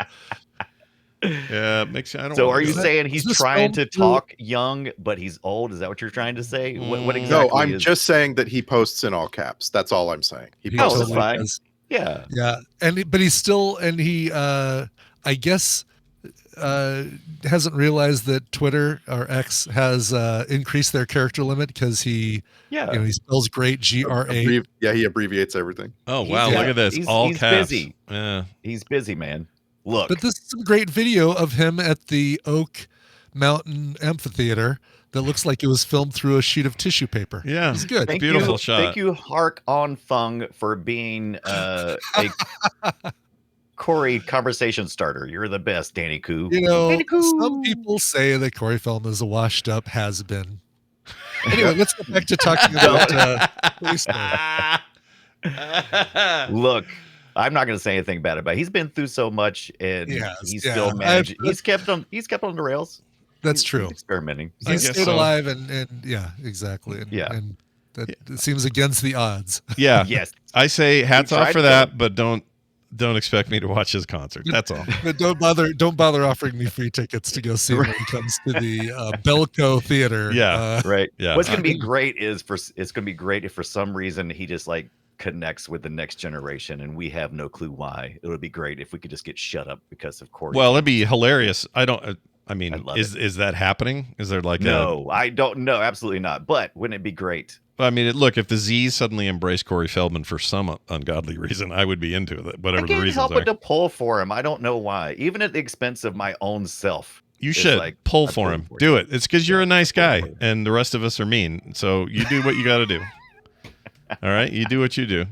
Yeah, it makes. I don't. So wanna are do you that. saying Is he's this trying film to talk young, but he's old? Is that what you're trying to say? What Mm. exactly? No, I'm is- just saying that he posts in all caps. That's all I'm saying. He He posts that's in totally all fine. does. Yeah. Yeah, but he's still, and he, I guess, hasn't realized that Twitter or X has increased their character limit because he spells great GRA. Yeah, he abbreviates everything. Oh wow! He's- Look at this. he's- All he's caps. busy. Yeah. He's busy, man. Look. But this is some great video of him at the Oak Mountain Amphitheater that looks like it was filmed through a sheet of tissue paper. Yeah. It's good. Thank Beautiful you, shot. Thank you, Hark on Fung, for being a Corey conversation starter. You're the best, Danny Koo. Danny Koo. Some people say that Corey Feldman is a washed up has been. Anyway, let's get back to talking about Police Story. Look, I'm not going to say anything bad about it. He's been through so much, and Yes, he's yeah. still managing. He's kept on the rails. That's He's true. experimenting. I He's guess stayed so. alive, and yeah, exactly. And, Yeah. and that it seems against the odds. Yeah. Yes. I say hats He off tried for to. that, but don't expect me to watch his concert. That's all. But don't bother offering me free tickets to go see him when he comes to the Belco Theater. Yeah. Right. Yeah. What's going to be great is it's going to be great if for some reason he just like connects with the next generation, and we have no clue why. It would be great if we could just get shut up because of Corey. Well, it'd be hilarious. I don't. I mean, I'd love is that happening? Is there like no, I don't know. Absolutely not. But wouldn't it be great I mean, look, if the Z's suddenly embraced Corey Feldman for some ungodly reason, I would be into it, I whatever the can't reasons help are. but to pull for him. I don't know why, even at the expense of my own self. You It's should like, pull I'm for pulling him. for Do you. it. It's because you're a nice pulling guy, for you. and the rest of us are mean. So you do what you got to do. All right, you do what you do.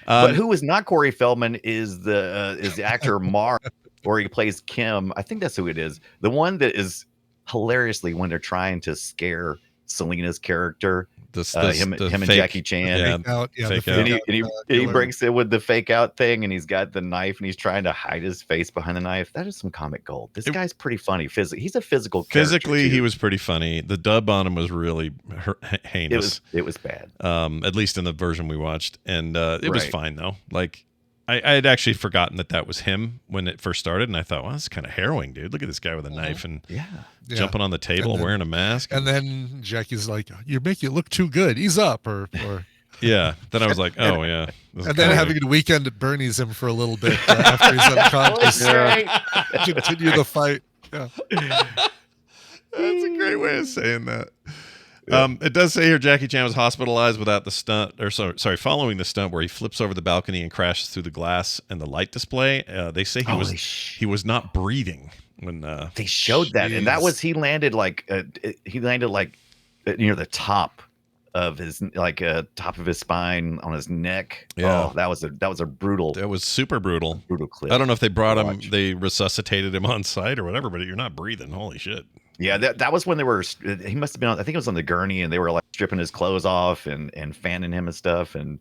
But who is not Corey Feldman is the actor Mark, or he plays Kim. I think that's who it is. The one that is hilariously when they're trying to scare Selena's character, him and fake, Jackie Chan. Yeah, Fake out, yeah, the fake fake out. And he killer. breaks in with the fake out thing, and he's got the knife, and he's trying to hide his face behind the knife. That is some comic gold. This guy's pretty funny. He's a physical character, Physically, he too. was pretty funny. The dub on him was really heinous. It was bad. At least in the version we watched, and it was Right. fine though. Like I had actually forgotten that was him when it first started, and I thought, well, that's kind of harrowing, dude. Look at this guy with a knife and Yeah. Yeah. jumping on the table, And then- wearing a mask. And then Jackie's like, "You're making it look too good. Ease up," or Yeah. Then I was like, oh yeah. This is and then kinda- having a weekend at Bernie's him for a little bit after he's unconscious. Great. Continue the fight. Yeah. That's a great way of saying that. It does say here Jackie Chan was hospitalized without the stunt, or sorry, following the stunt where he flips over the balcony and crashes through the glass and the light display. They say Holy he was not breathing when They showed that, and that Jeez. was he landed like near the top of his top of his spine on his neck. Yeah. Oh, that was a brutal that was super brutal. clip. I don't know if they brought him, Watch. they resuscitated him on site or whatever, but you're not breathing. Holy shit. Yeah, that was when they were. He must have been on. I think it was on the gurney, and they were like stripping his clothes off and fanning him and stuff. And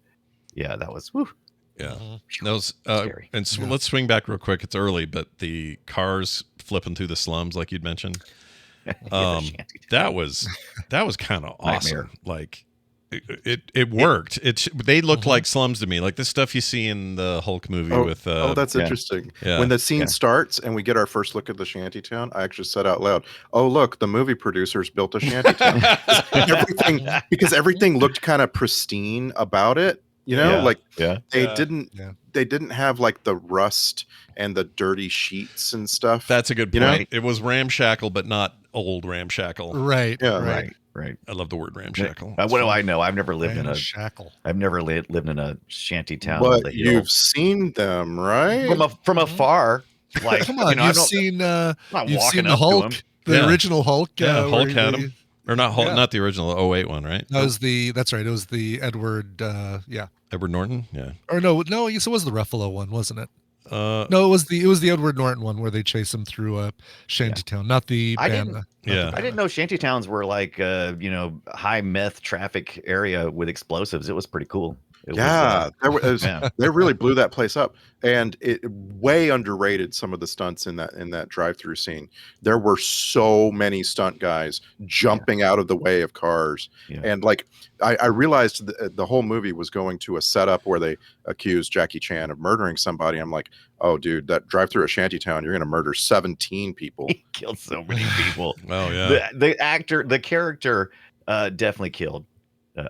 yeah, that was. Whew, Yeah. Mm-hmm. Those Scary. and let's swing back real quick. It's early, but the cars flipping through the slums, like you'd mentioned, that was kind of awesome. Nightmare. Like it worked. They looked Mm-hmm. like slums to me, like the stuff you see in the Hulk movie with. That's yeah. interesting. Yeah. When the scene Yeah. starts and we get our first look at the shantytown, I actually said out loud, "Oh, look, the movie producers built a shantytown." because everything looked kind of pristine about it. You know, Yeah. like Yeah. they Yeah. didn't Yeah. they didn't have like the rust and the dirty sheets and stuff. That's a good You point. know? It was ramshackle, but not old ramshackle. Right. Yeah. Right. Right. I love the word ramshackle. What do I know? I've never lived in a. Shackle. I've never lived in a shanty town. on But the hill. you've seen them, right? from afar. Like, Come on, I you've don't- seen I'm not you've walking seen the up to Hulk, him. the Yeah. original Hulk. Yeah, where Hulk he- had him. Or not Hulk, Yeah. not the original 08 one, right? That's right. It was the Edward. Yeah. Edward Norton. Yeah. Or no, I guess it was the Ruffalo one, wasn't it? Uh, No, it was the Edward Norton one where they chase him through a shantytown, not the I band. didn't- yeah. I didn't know shanty towns were like high meth traffic area with explosives. It was pretty cool. It Yeah, was, yeah. they really blew that place up, and it way underrated some of the stunts in that drive-through scene. There were so many stunt guys jumping out of the way of cars, Yeah. and like I realized the whole movie was going to a setup where they accused Jackie Chan of murdering somebody. I'm like, oh, dude, that drive-through at Shantytown, you're going to murder 17 people. He killed so many people. Oh yeah. The character definitely killed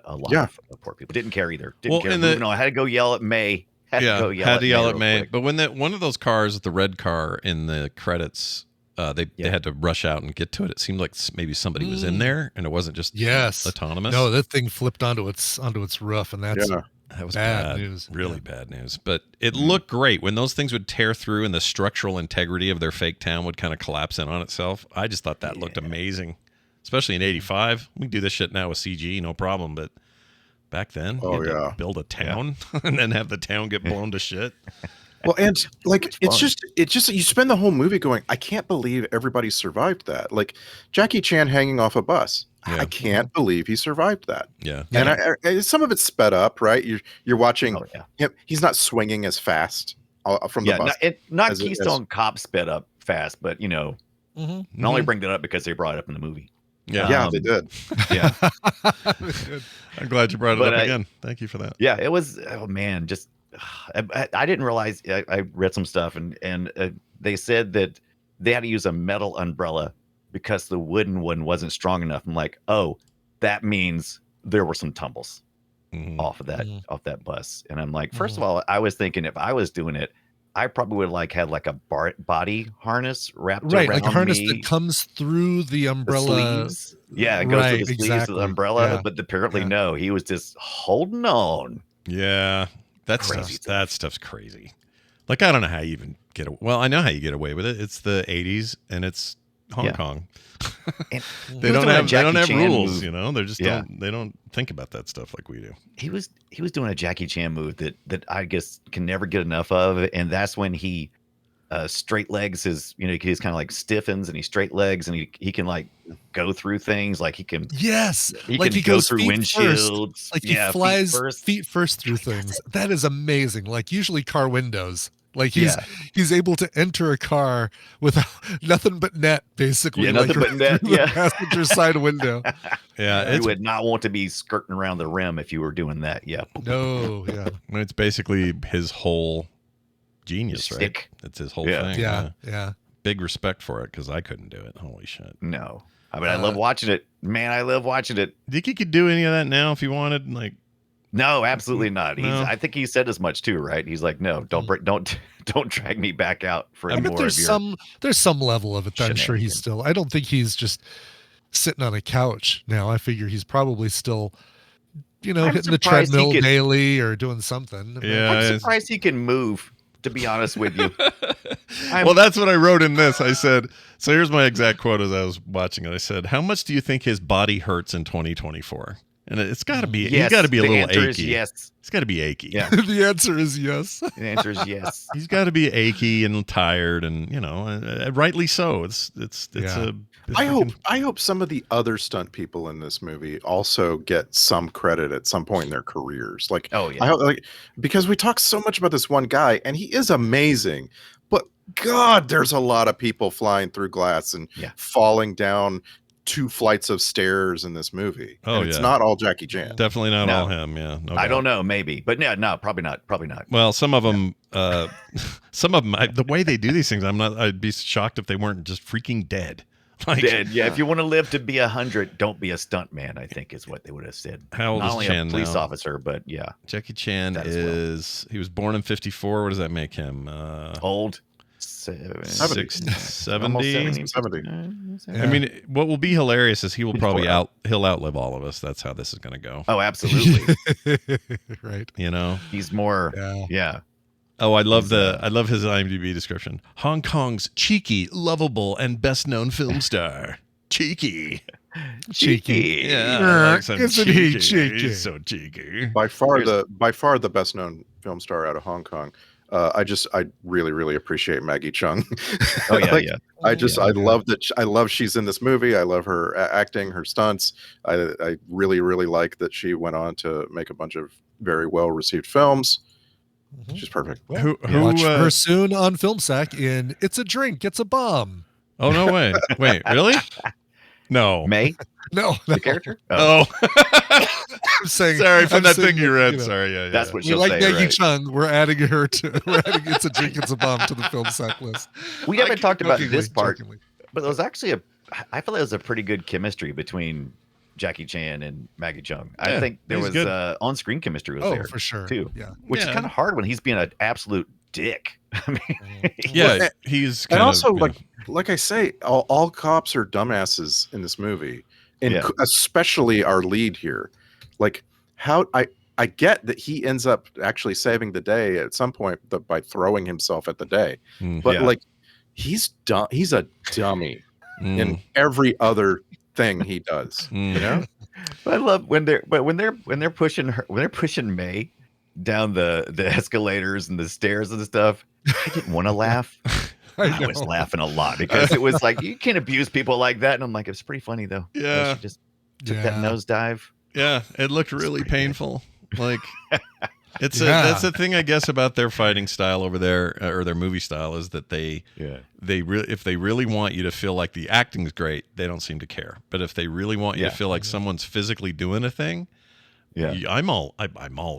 a lot Yeah. of poor people. Didn't care either. Well, Didn't care. and the- No, I had to go yell at May. Had to go yell had to yell real at May. quick. But when one of those cars, the red car in the credits, they had to rush out and get to it. It seemed like maybe somebody was in there, and it wasn't just Yes. autonomous. No, that thing flipped onto its roof, and that's Yeah. that was bad bad news. Really Yeah. bad news. But it looked great when those things would tear through, and the structural integrity of their fake town would kind of collapse in on itself. I just thought that looked amazing, especially in '85. We can do this shit now with CG, no problem. But back then, Oh, you had to yeah. build a town and then have the town get blown to shit. Well, and like much fun. it's just you spend the whole movie going, I can't believe everybody survived that. Like Jackie Chan hanging off a bus. Yeah. I can't believe he survived that. Yeah. And some of it's sped up, right? You're watching Oh, yeah. him. He's not swinging as fast from the Yeah, bus. not as it- Keystone Cop sped up fast, but Mhm. I only bring that up because they brought it up in the movie. Yeah. Yeah, they did. Yeah, I'm glad you brought it But up I- again. Thank you for that. yeah, it was. Oh man, just I didn't realize. I read some stuff and they said that they had to use a metal umbrella because the wooden one wasn't strong enough. I'm like, oh, that means there were some tumbles Mhm. off of that Mhm. off that bus. And I'm like, first of all, I was thinking if I was doing it, I probably would like had like a body harness wrapped Right, around like a harness me. that comes through the The umbrella. sleeves. Yeah, it goes through Right, the sleeves of the exactly. umbrella, Yeah, but apparently yeah. no, he was just holding on. Yeah, that Crazy stuff's crazy. Like I don't know how you even well, I know how you get away with it. It's the 80s and it's Hong Yeah. Kong. And they he was don't doing a have Jackie Chan rules, move. you know. They just Yeah. don't think about that stuff like we do. He was doing a Jackie Chan move that I guess can never get enough of, and that's when he straight legs his, he's kind of like stiffens and he straight legs and he can like go through things, like he can Yes, he like can he go goes through feet windshields. first. Like he Yeah, flies feet feet first through things. That is amazing. Like usually car windows. Like he's able to enter a car with nothing but net, basically. Yeah, like nothing but net, through yeah. the passenger side window. Yeah, You would not want to be skirting around the rim if you were doing that. Yeah. No, yeah. It's basically his whole genius, right? Stick. It's his whole Yeah. thing. Yeah. Big respect for it because I couldn't do it. Holy shit. No. I mean, I love watching it. Man, I love watching it. Think he could do any of that now if he wanted? Like, No, absolutely not. No. I think he said as much too, right? He's like, no, don't drag me back out for I any bet more there's of your there's some level of it that I'm sure he's shenanigans. still. I don't think he's just sitting on a couch now. I figure he's probably still, I'm hitting the surprised he treadmill could- daily or doing something. Yeah. I'm surprised he can move, to be honest with you. Well, that's what I wrote in this. I said, so here's my exact quote as I was watching it. I said, how much do you think his body hurts in 2024? And it's got to be, he's got to be a the little answer achy. is yes. It's got to be achy. Yeah. The answer is yes. The answer is yes. He's got to be achy and tired, and rightly so. It's Yeah. I hope some of the other stunt people in this movie also get some credit at some point in their careers. Like, Oh, yeah. I hope, because we talk so much about this one guy, and he is amazing, but God, there's a lot of people flying through glass and falling down 2 flights of stairs in this movie. Oh, and it's yeah. not all Jackie Chan. definitely not No. all him. Yeah, no I doubt. don't know, maybe, but no, probably not. Well, some of them, the way they do these things, I'd be shocked if they weren't just freaking dead. Like, Dead. Yeah, if you want to live to be 100, don't be a stunt man, I think is what they would have said. How old Not is only Chan a police now? officer, but yeah, Jackie Chan That as well. is, he was born in 54. What does that make him? old. 70. 70? Almost 70. I mean, what will be hilarious is he will probably he'll outlive all of us. That's how this is going to go. Oh, absolutely. Right. He's more. Yeah. Yeah. Oh, I love his IMDb description. Hong Kong's cheeky, lovable, and best known film star. Cheeky. Cheeky. Yeah. I like some Isn't he cheeky? He's so cheeky. By far the best known film star out of Hong Kong. I really, really appreciate Maggie Chung. Oh yeah, Like, yeah. I love that. I love she's in this movie. I love her acting, her stunts. I really, really like that she went on to make a bunch of very well received films. She's perfect. Who Watch her soon on Film Sack in It's a Drink, It's a Bomb. Oh, no way. Wait, really? No. May No, the character. Oh. I'm saying, Sorry, from I'm that saying thing you read. know, Sorry, yeah. That's what We she'll like say. Maggie Right? Chung. We're adding It's a Drink, It's a Bomb to the Film Sack list. We haven't talked about Jokingly, this part, jokingly. but there was actually I feel like there was a pretty good chemistry between Jackie Chan and Maggie Chung. I Yeah, think there he's was good. on-screen chemistry was Oh, there for sure. too, Yeah. which is Yeah. kind of hard when he's being an absolute dick. I mean, Yeah, he's And kind also, of, like I say, all cops are dumbasses in this movie, and Yeah. especially our lead here. Like, how I get that he ends up actually saving the day at some point by throwing himself at the day, but Yeah. like he's dumb. He's a dummy Mm. in every other thing he does. Mm. You know, I love when they're pushing May down the escalators and the stairs and stuff. I didn't want to laugh. I was laughing a lot because it was like, you can't abuse people like that. And I'm like, it's pretty funny though. Yeah. She just took that nosedive. Yeah, it looked really painful. Like that's the thing, I guess, about their fighting style over there, or their movie style, is that if they really want you to feel like the acting's great, they don't seem to care. But if they really want you to feel like someone's physically doing a thing, I'm all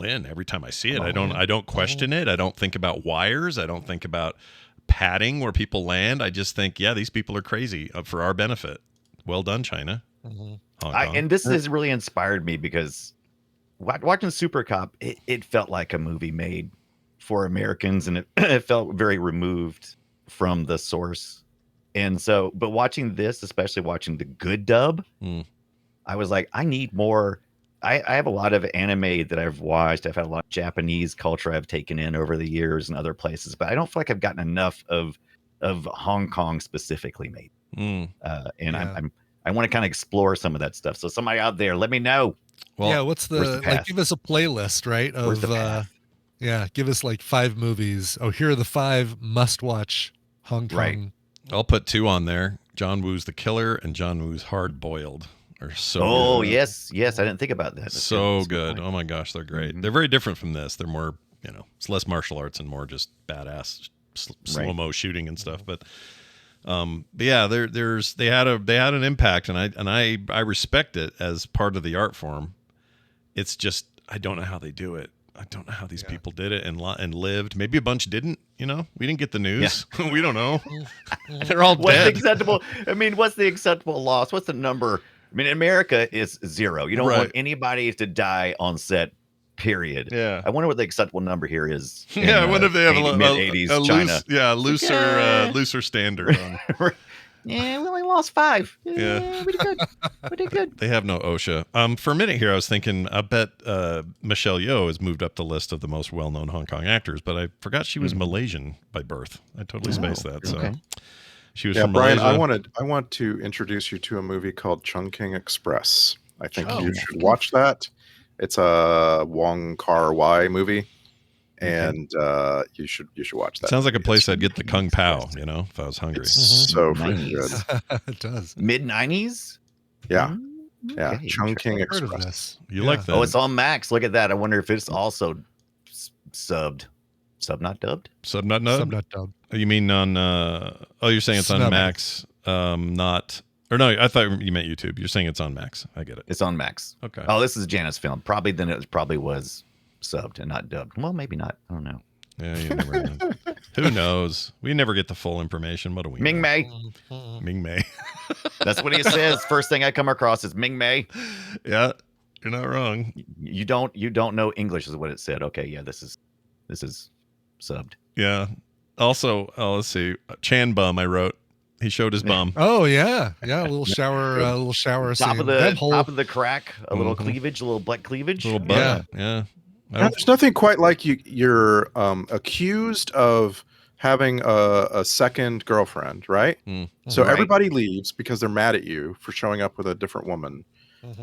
in every time I see it. I don't question it. I don't think about wires. I don't think about padding where people land. I just think, yeah, these people are crazy for our benefit. Well done, China. Hong Kong. And this has really inspired me because watching Super Cop, it felt like a movie made for Americans, and it felt very removed from the source. And so, but watching this, especially watching the good dub, I was like, I need more. I have a lot of anime that I've watched. I've had a lot of Japanese culture I've taken in over the years and other places, but I don't feel like I've gotten enough of Hong Kong specifically made. I want to kind of explore some of that stuff. So somebody out there, let me know. Well, yeah, what's the like? path? Give us a playlist, right? Of yeah, give us like 5 movies. Oh, here are the 5 must-watch Hong Kong. Right. I'll put 2 on there. John Woo's The Killer and John Woo's Hard Boiled are so good. Yes, I didn't think about that. That's so good. Oh my gosh, they're great. They're very different from this. They're more, it's less martial arts and more just badass slow-mo shooting and stuff. But yeah, they had an impact, and I respect it as part of the art form. It's just I don't know how they do it. I don't know how these people did it and lived. Maybe a bunch didn't. We didn't get the news. Yeah. We don't know. They're all dead. What's the acceptable loss? What's the number? I mean, America is 0. You don't want anybody to die on set. Period. Yeah. I wonder what the acceptable number here is. I wonder if they have mid-80s China. Looser standard. Yeah, we only lost 5. Yeah, we did good. They have no OSHA. For a minute here, I was thinking, I bet Michelle Yeoh has moved up the list of the most well-known Hong Kong actors, but I forgot she was Malaysian by birth. I totally spaced that. So she was from Brian, Malaysia. I want to introduce you to a movie called Chungking Express. I think you should watch that. It's a Wong Kar-wai movie, and you should watch that. Sounds like a place I'd get the Kung Pao, if I was hungry. It's so freaking good. It does. Mid-90s? Yeah. Yeah. Chungking Express. You like that? Oh, it's on Max. Look at that. I wonder if it's also subbed. Sub not dubbed? Sub not dubbed? Sub not dubbed. You mean on you're saying it's on Max, not. Or no, I thought you meant YouTube. You're saying it's on Max. I get it. It's on Max. Okay. Oh, this is Janet's film. Probably then it probably was subbed and not dubbed. Well, maybe not. I don't know. Yeah, you never know. Who knows? We never get the full information. What do we Ming know? Mei. Ming Mei. That's what he says. First thing I come across is Ming Mei. Yeah, you're not wrong. You don't know English is what it said. Okay, yeah, this is subbed. Yeah. Also, let's see. Chan Bum I wrote. He showed his bum. Oh yeah, a little shower, Top scene. of the crack, a little cleavage, a little black cleavage. A little butt. Yeah. There's nothing quite like you're accused of having a second girlfriend, right? So everybody leaves because they're mad at you for showing up with a different woman,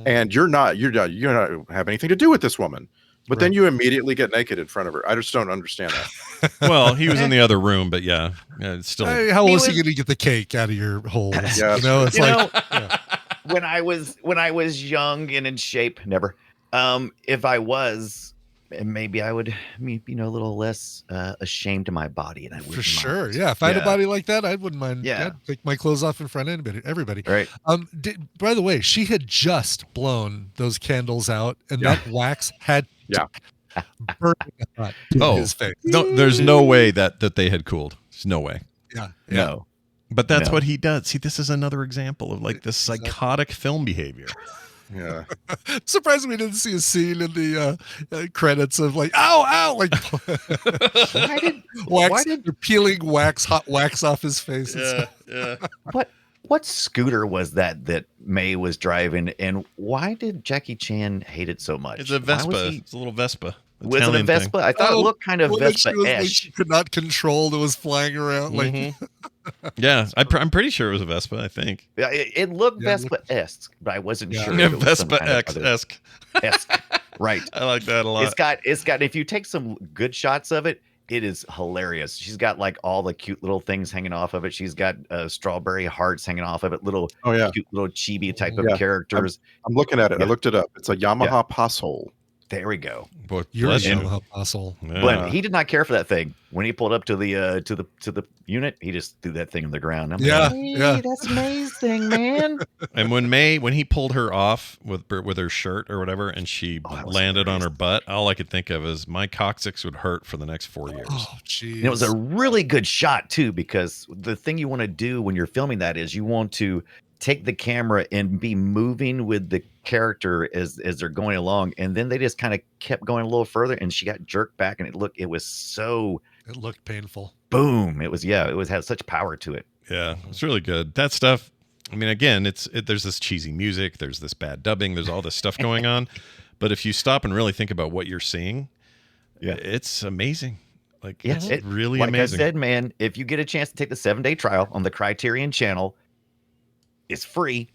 and you don't have anything to do with this woman. But then you immediately get naked in front of her. I just don't understand that. Well, he was in the other room, but yeah, it's still. Hey, how was he going to get the cake out of your holes? Yeah. When I was young and in shape, never. If I was, maybe I would be, a little less ashamed of my body, and I would. For sure, yeah. If I had a body like that, I wouldn't mind. Yeah, I'd take my clothes off in front of everybody. Right. By the way, she had just blown those candles out, and that wax had burning hot in his face. No, there's no way that they had cooled. There's no way. Yeah. No. But that's what he does. See, this is another example of like this psychotic film behavior. Yeah. Surprised we didn't see a scene in the credits of like, ow, like why did they're peeling hot wax off his face? Yeah. What scooter was that May was driving, and why did Jackie Chan hate it so much? It's a Vespa. It's a little Vespa. Was it a Vespa? I thought it looked kind of Vespa-esque. She could not control. It was flying around like. Yeah, I'm pretty sure it was a Vespa. I think. Yeah, it looked Vespa-esque, but I wasn't sure. Yeah, Vespa-esque. Right. I like that a lot. It's got. If you take some good shots of it, it is hilarious. She's got like all the cute little things hanging off of it. She's got strawberry hearts hanging off of it. Cute little chibi type of characters. I'm looking at it. Yeah. I looked it up. It's a Yamaha Passol. There we go. You're a Yamaha Passol. Yeah. But he did not care for that thing. When he pulled up to the unit, he just threw that thing on the ground. That's May's thing, man. And when he pulled her off with her shirt or whatever, and she landed on her butt, all I could think of is my coccyx would hurt for the next 4 years. Oh, jeez. It was a really good shot too, because the thing you want to do when you're filming that is you want to take the camera and be moving with the character as they're going along, and then they just kind of kept going a little further, and she got jerked back, and it was so It looked painful. boom. It had such power to it. Yeah, it's really good. That stuff. I mean, again, there's this cheesy music, there's this bad dubbing, there's all this stuff going on. But if you stop and really think about what you're seeing, it's amazing. Like, Yeah, it's really like amazing. I said, man, if you get a chance to take the 7-day trial on the Criterion channel, it's free.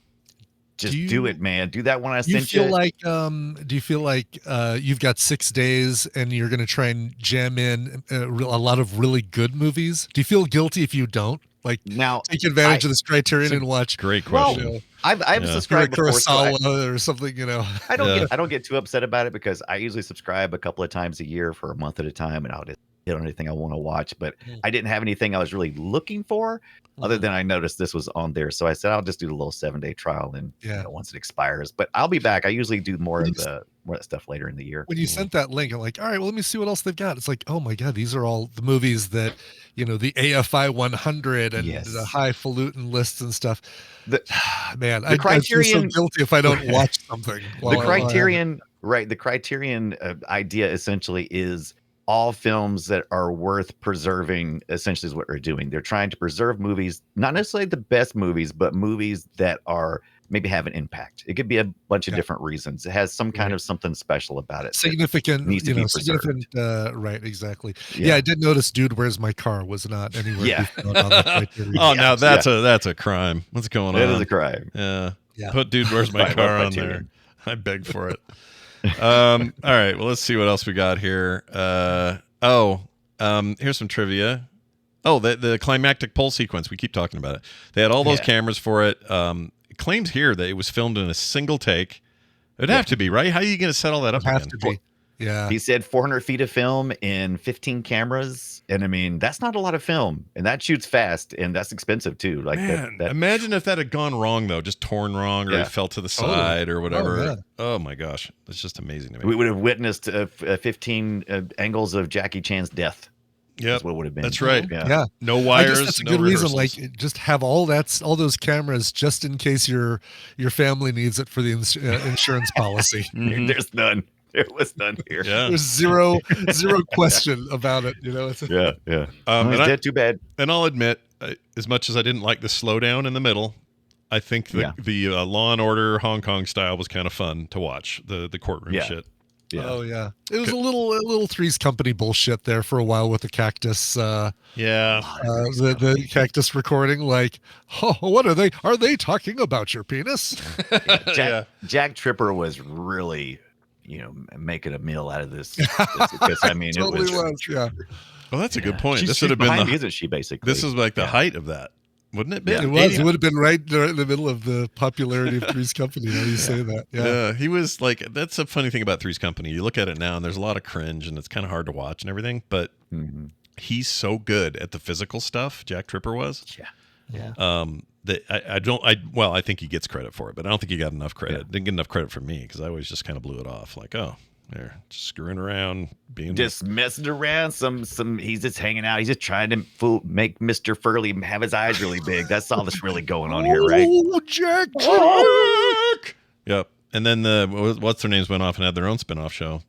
Just do it, man. Do that one I sent you. Do you feel like you've got 6 days and you're going to try and jam in a lot of really good movies? Do you feel guilty if you don't? Like, Now, take advantage of this Criterion and watch. Great Well, question. I've subscribed before, so Kurosawa or something, you know. I don't get too upset about it because I usually subscribe a couple of times a year for a month at a time, and I'll just hit on anything I want to watch. But I didn't have anything I was really looking for, other than I noticed this was on there, so I said I'll just do the little 7-day trial, and once it expires. But I'll be back. I usually do more of that stuff later in the year. When you sent that link, I'm like, all right, well, let me see what else they've got. It's like, oh my god, these are all the movies that, you know, the AFI 100 and the highfalutin lists and stuff. Man, I feel so guilty if I don't watch something. The Criterion, right? The Criterion idea essentially is all films that are worth preserving. Essentially, is what they're doing. They're trying to preserve movies, not necessarily the best movies, but movies that are maybe have an impact. It could be a bunch of different reasons. It has some kind of something special about it. Significant, needs to be preserved. Significant, right? Exactly. Yeah, I did notice. Dude, where's my car? Was not anywhere. Yeah. On the Criterion. Now that's a crime. What's going on? It is a crime. Yeah. Yeah. Put Dude, Where's My Car on there. I beg for it. All right. Well, let's see what else we got here. Here's some trivia. Oh, the climactic pole sequence. We keep talking about it. They had all those cameras for it. It claims here that it was filmed in a single take. It'd have to be, right? How are you going to set all that up Have again? to be. Yeah. He said 400 feet of film in 15 cameras. And I mean, that's not a lot of film. And that shoots fast. And that's expensive too. Like, Man, imagine if that had gone wrong, though, just torn wrong, or it fell to the side or whatever. Oh, my gosh. That's just amazing to me. we would have witnessed 15 angles of Jackie Chan's death. Yeah, That's what would have been. that's right. Yeah. No I wires. guess that's a no good reason. rehearsals. Like, just have all those cameras just in case your family needs it for the insurance policy. There's none. There was none here. Yeah. There's zero question about it. You know. It's Yeah. And He's I- dead. Too bad. And I'll admit, as much as I didn't like the slowdown in the middle, I think the Law and Order Hong Kong style was kind of fun to watch. The courtroom shit. Yeah. Oh yeah, it was a little Three's Company bullshit there for a while with the cactus. Yeah. The cactus recording. Like, oh, what are they? Are they talking about your penis? Jack Tripper was really, making a meal out of this. Because I mean, Totally it was. yeah. Well, that's a good point. She's This would have been behind the. me, isn't she? Basically, This is like the height of that, wouldn't it? It was. It would have been right there in the middle of the popularity of Three's Company. Now you say that. Yeah. He was like, that's a funny thing about Three's Company. You look at it now and there's a lot of cringe and it's kind of hard to watch and everything, but he's so good at the physical stuff. Jack Tripper was. Yeah. That I think he gets credit for it, but I don't think he got enough credit. Didn't get enough credit from me because I always just kind of blew it off. Like, oh, they're just screwing around, being Just messing around. He's just hanging out. He's just trying to make Mr. Furley have his eyes really big. That's all that's really going on here, right? Oh, Jack. Yep. And then what's their names went off and had their own spinoff show.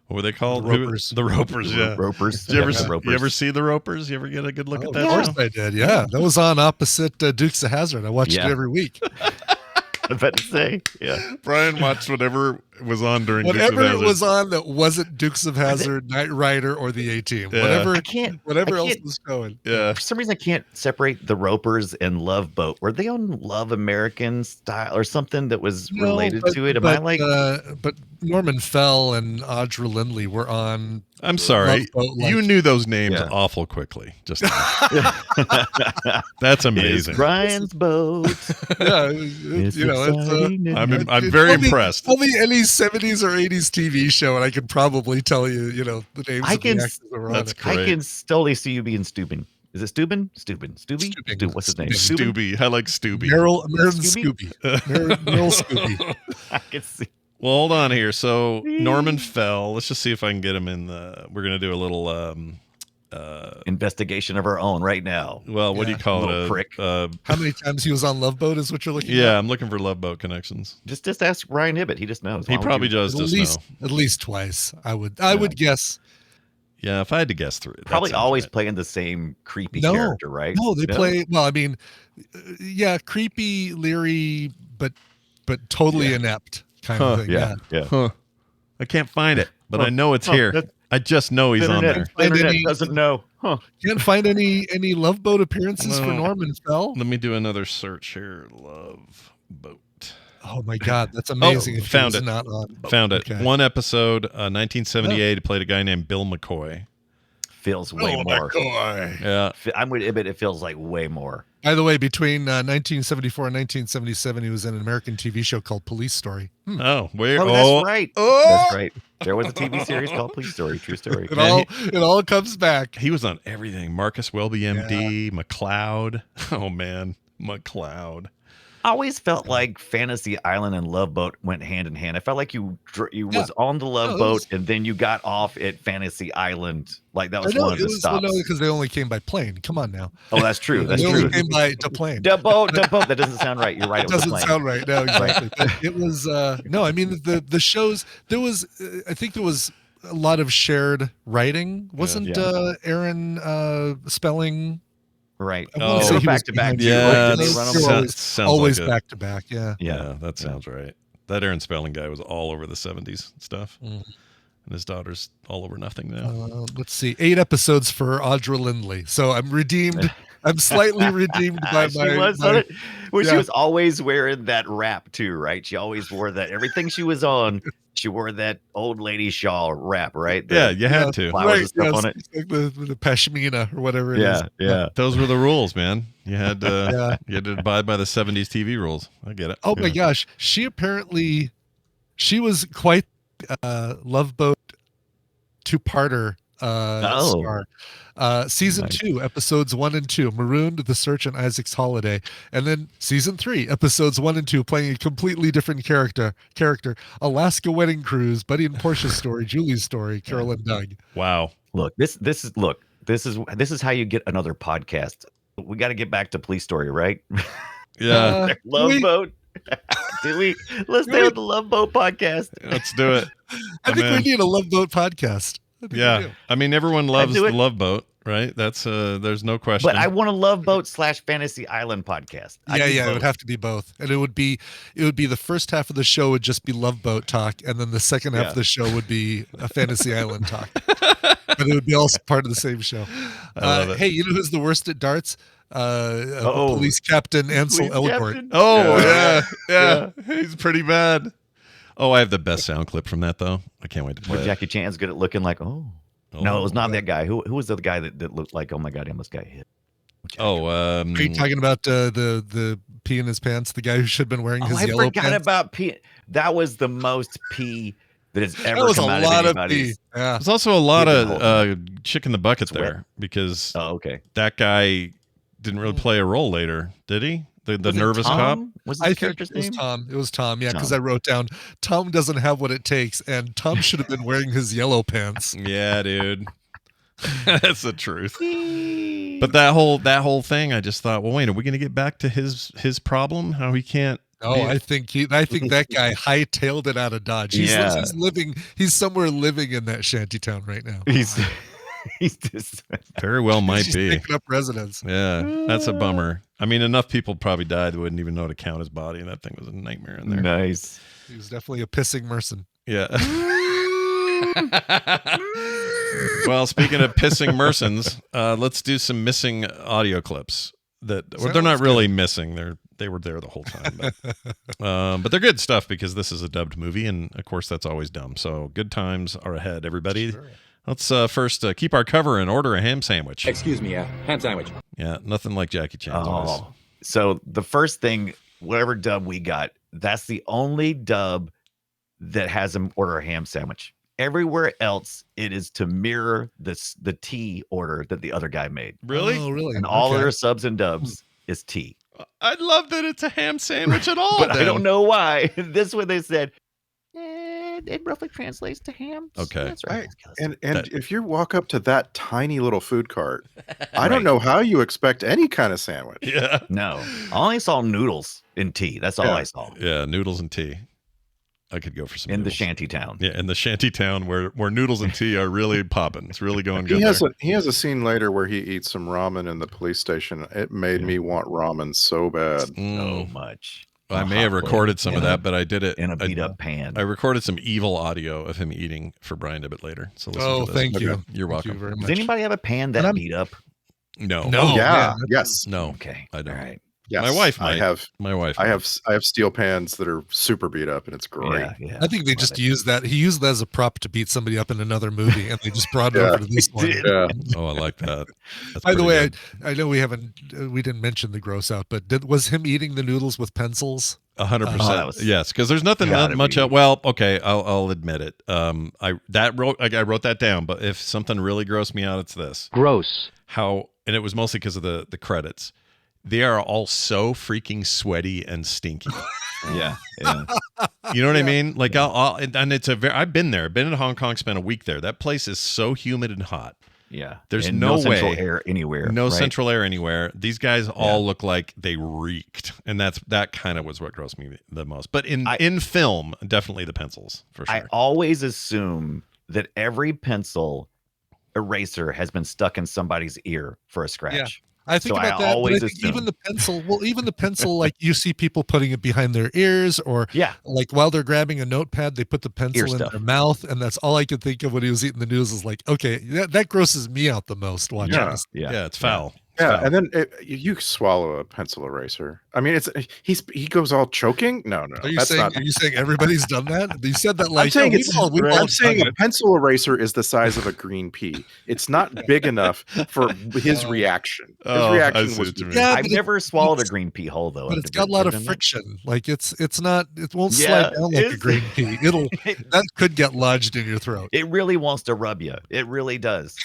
What were they called? The Ropers. The Ropers. Yeah. Ropers. Did you ever, Yeah, Ropers. you ever see the Ropers? You ever get a good look at that? Of course show? I did. Yeah, that was on opposite Dukes of Hazzard. I watched it every week. I was about to say, yeah. Brian watched whatever was on during Dukes of Whatever it Hazzard. was on that wasn't Dukes of Hazzard, Knight Rider, or the A-Team. Yeah. Whatever else was going. Yeah. For some reason, I can't separate the Ropers and Love Boat. Were they on Love American style or something that was related to it? But Norman Fell and Audra Lindley were on. I'm sorry. Love Boat, You knew those names awful quickly. Just that's amazing. It's Brian's boat. Yeah, I'm very impressed. Tell me any 70s or 80s TV show, and I can probably tell you, the names of the actors that were on That's it. great. I can totally see you being Steuben. Is it Steuben? Steuben. What's his name? Stubby. I like Stubby. Meryl Scooby? Scooby. Meryl Scooby. I can see. Well, hold on here. So Norman Fell. Let's just see if I can get him in the. We're gonna do a little Investigation of our own right now. Well, what do you Yeah. call Little it? prick. How many times he was on Love Boat is what you're looking Yeah, at? I'm looking for Love Boat connections. Just ask Ryan Hibbett. He just knows. He Why would probably you- does just know. At least twice. I would guess. Yeah, if I had to guess through it, Probably always playing the same creepy No. character, right? No, they play. Well, I mean, yeah, creepy, leery, but totally inept kind of thing. Yeah, yeah. Huh. I can't find it, but I know it's Huh. here. That's- I just know he's on there. The internet any- doesn't know. Huh. Can't find any Love Boat appearances for No. Norman Fell. Let me do another search here. Love Boat. Oh my God, that's amazing. If he found was it. Not on. Found it. Okay. One episode, 1978. He played a guy named Bill McCoy. Feels way more. Yeah. I'm with Ibbett. It feels like way more. By the way, between 1974 and 1977, he was in an American TV show called Police Story. Oh, where? Oh, that's right. Oh. That's right. There was a TV series called Police Story. True story. It all comes back. He was on everything. Marcus Welby, MD, McLeod. Oh man, McLeod. I always felt like Fantasy Island and Love Boat went hand in hand. I felt like you was on the Love Boat and then you got off at Fantasy Island. Like that was one of the stops. because they only came by plane. Come on now. Oh, that's true. That's they true. only came by the plane. The boat. That doesn't sound right. You're right. It It was a doesn't plane. sound right. No, exactly. But it was no. I mean the shows. There was. I think there was a lot of shared writing. Wasn't Aaron Spelling? Right. I wanna say So he back was to back. behind too. Yeah, Like, did they Sounds- run sounds- them? sounds always like back to back. Yeah. Yeah, that sounds right. That Aaron Spelling guy was all over the 70s stuff. Mm. And his daughter's all over nothing now. Let's see. 8 episodes for Audra Lindley. So I'm redeemed. I'm slightly redeemed by She my. was my- on it. Well, she yeah. was always wearing that wrap too, right? She always wore that. Everything she was on, she wore that old lady shawl wrap, right? Yeah, you had to. flowers and stuff on it. it's like the pashmina or whatever it is. Yeah. Those were the rules, man. You had to Yeah. you had to abide by the 70s TV rules. I get it. Oh my Yeah. gosh, she was quite Love Boat two-parter star. Season Nice. 2, episodes 1 and 2, Marooned, The Search, and Isaac's Holiday, and then season 3, episodes 1 and 2, playing a completely different character, Alaska Wedding Cruise, Buddy and Portia's story, Julie's story, Carol and Doug. Wow. Look, this is how you get another podcast. We got to get back to Police Story, right? Yeah. Love Boat. Do we? Let's stay with the Love Boat podcast. Let's do it. I think I'm we in. need a Love Boat podcast. I think we Yeah. do. I mean, everyone loves do the it. Love Boat, right? That's there's no question. But I want a Love Boat / Fantasy Island podcast. I need Yeah, it both. would have to be both, and it would be the first half of the show would just be Love Boat talk, and then the second half Yeah. of the show would be a Fantasy Island talk, but it would be all part of the same show. I love it. Hey, you know who's the worst at darts? Uh-oh. Police Captain Ansel Police Elgort. Captain. Oh, Yeah. yeah. He's pretty bad. Oh, I have the best sound clip from that though. I can't wait to play Where it. Jackie Chan's good at looking like, no, it was not that guy. Who was the other guy that looked like, oh my god, he almost got hit? Oh, Are you talking about the pee in his pants? The guy who should have been wearing his I yellow forgot pants. about pee. That was the most pee that has ever That was a come out lot of of pee. anybody's. Yeah. There's also a lot Yeah, of chick in the bucket It's wet. there because Oh, okay. that guy didn't really play a role later, did he? The Was it nervous cop. Tom? Was I his think character's it was name? Tom. It was Tom. Yeah, because Tom. I wrote down Tom doesn't have what it takes, and Tom should have been wearing his yellow pants. Yeah, dude. That's the truth. But that whole thing, I just thought, well, wait, are we going to get back to his problem? How he can't? Oh, I think that guy hightailed it out of Dodge. Yeah. He's somewhere living in that shantytown right now. He's just Very well might He's be. picking up residence. Yeah, that's a bummer. I mean, enough people probably died that wouldn't even know to count his body, and that thing was a nightmare in there. nice. He was definitely a pissing Merson. Yeah. Well, speaking of pissing Mersons, let's do some missing audio clips. They're not Sounds really missing. They were there the whole time, but they're good stuff because this is a dubbed movie, and of course that's always dumb. So good times are ahead, everybody. Sure. Let's first keep our cover and order a ham sandwich. Excuse me, ham sandwich. Yeah, nothing like Jackie Chan's voice. Oh, so the first thing, whatever dub we got, that's the only dub that has him order a ham sandwich. Everywhere else, it is to mirror the tea order that the other guy made, Really? Oh, really? and all Okay. their subs and dubs is tea. I love that it's a ham sandwich at all. But I then. don't know why. This one they said, it roughly translates to ham. Okay. That's right. And That- if you walk up to that tiny little food cart, I don't know how you expect any kind of sandwich. Yeah. No, I only saw noodles in tea. That's all Yeah. I saw Yeah, noodles and tea. I could go for some in the noodles. shanty town. Yeah, in the shanty town where noodles and tea are really popping. It's really going good. He has a scene later where he eats some ramen in the police station. It made me want ramen so bad. So much. I may have recorded some of that, but I did it in a beat up pan. I recorded some evil audio of him eating for Brian a bit later. So listen to this. thank you. You're welcome. Thank you very much. Does anybody have a pan And that I'm- beat up? No. No. Yeah. man, Yes. No. Okay. I don't. All right. Yes. My wife I might. have. My wife. I have steel pans that are super beat up, and it's great. Yeah, yeah. I think they Love just it. used that. He used that as a prop to beat somebody up in another movie, and they just brought it Yeah. over to this one. did. Yeah. Oh, I like that. That's By the pretty way, good. I know we didn't mention the gross out, but was him eating the noodles with pencils? 100%. Oh, that was- Yes, because there's nothing Gotta much. be. Well, okay, I'll admit it. I wrote that down. But if something really grossed me out, it's this. Gross. How, and it was mostly because of the credits. They are all so freaking sweaty and stinky. Yeah. Yeah. You know what I mean? Like, and it's I've been there. Been in Hong Kong, spent a week there. That place is so humid and hot. Yeah. There's And no central way. air anywhere. No right? central air anywhere. These guys all look like they reeked, and that kind of was what grossed me the most. But in film, definitely the pencils for sure. I always assume that every pencil eraser has been stuck in somebody's ear for a scratch. I think So I about that. But I always think assume. even the pencil. Well, even the pencil, like you see people putting it behind their ears, or Yeah. like while they're grabbing a notepad, they put the pencil in stuff. their mouth, and that's all I could think of when he was eating the noodles. Is like, okay, that grosses me out the most watching Yeah. this. yeah, it's foul. It's Yeah, foul. and then you swallow a pencil eraser. I mean, he goes all choking. No, Are you that's saying? not. Are you saying everybody's done that? You said that like I'm saying oh, it's. we've all I'm saying done a it. pencil eraser is the size of a green pea. It's not big enough for his reaction. His Oh, I reaction see was. what you mean. Yeah, I've but never swallowed a it's- green pea whole though. but I've it's never got a lot of done that. friction. Like it's not. It won't Yeah, slide down like a it's- green pea. It'll that could get lodged in your throat. It really wants to rub you. It really does.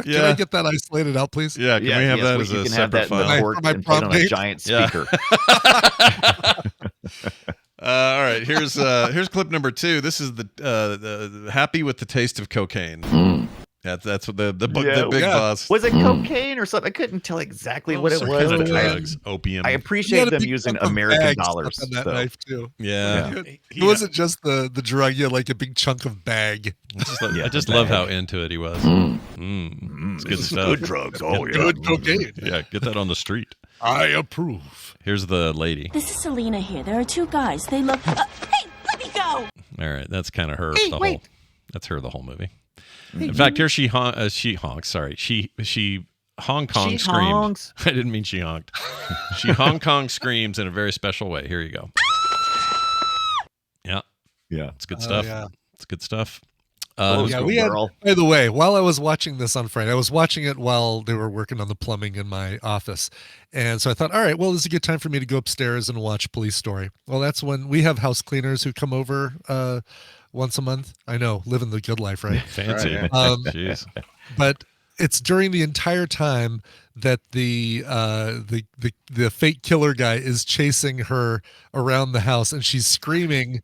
Can I get that isolated out, please? Yeah, can we have that as you a can have separate that in the file? court For my and put it prom on a date? giant Yeah. speaker. All right, here's clip number 2. This is the happy with the taste of cocaine. That's what the big boss. Was it cocaine or something? I couldn't tell exactly what it Some was. kind of but I- drugs, opium. I He had appreciate a them big using chunk of American bag dollars. stuck on that though. knife too. yeah. It wasn't just the drug. You had like a big chunk of bag. I just love how into it he was. It's good stuff. Good drugs. Oh yeah. Good cocaine. Yeah, get that on the street. I approve. Here's the lady. This is Selena here. There are two guys. They look. Hey, let me go! All right, that's kind of her. Hey, wait. That's her the whole movie. In fact, here she honks. Sorry, she Hong Kong She screamed. honks. I didn't mean she honked. She Hong Kong screams in a very special way. Here you go. Yeah, Yeah. it's good stuff. Yeah. It's good stuff. Oh, Yeah, Go we had. girl. By the way, while I was watching this on Friday, I was watching it while they were working on the plumbing in my office, and so I thought, all right, well, this is a good time for me to go upstairs and watch Police Story. Well, that's when we have house cleaners who come over once a month. I know, living the good life, right? Fancy. Right, Jeez. But it's during the entire time that the fake killer guy is chasing her around the house, and she's screaming,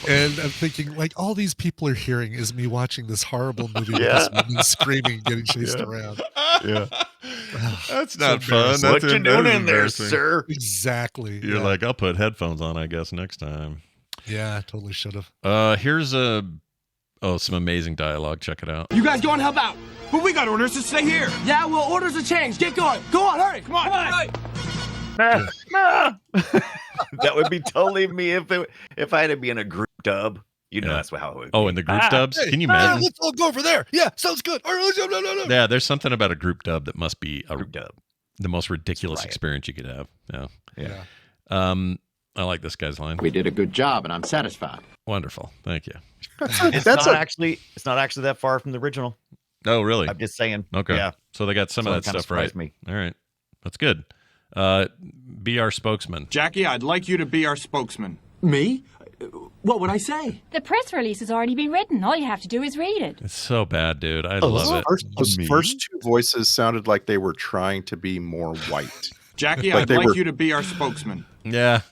and I'm thinking, like, all these people are hearing is me watching this horrible movie with this woman screaming, getting chased around. Yeah. That's So not fun. embarrassing. That's What you doing in there, embarrassing. sir? Exactly. You're yeah. like, I'll put headphones on, I guess, next time. Yeah, I totally should have. Here's some amazing dialogue. Check it out. You guys go and help out. But we got orders to stay here. Yeah, well, orders have changed. Get going. Go on, hurry. Come on. That would be totally me if I had to be in a group dub. You know, Yeah. that's how it would. Oh, be. in the group dubs? Hey, Can you imagine? let's all go over there. Yeah, sounds good. All right, let's go. No. Yeah, there's something about a group dub that must be group dub. the most ridiculous riot. experience you could have. Yeah. Yeah. I like this guy's line. We did a good job, and I'm satisfied. Wonderful. Thank you. It's not actually that far from the original. Oh, really? I'm just saying. Okay. Yeah. So they got some So of it that kinda stuff right. surprised me. All right. That's good. Be our spokesman. Jackie, I'd like you to be our spokesman. Me? What would I say? The press release has already been written. All you have to do is read it. It's so bad, dude. I love it. Those first two voices sounded like they were trying to be more white. Jackie, Like I'd they like were- you to be our spokesman. Yeah.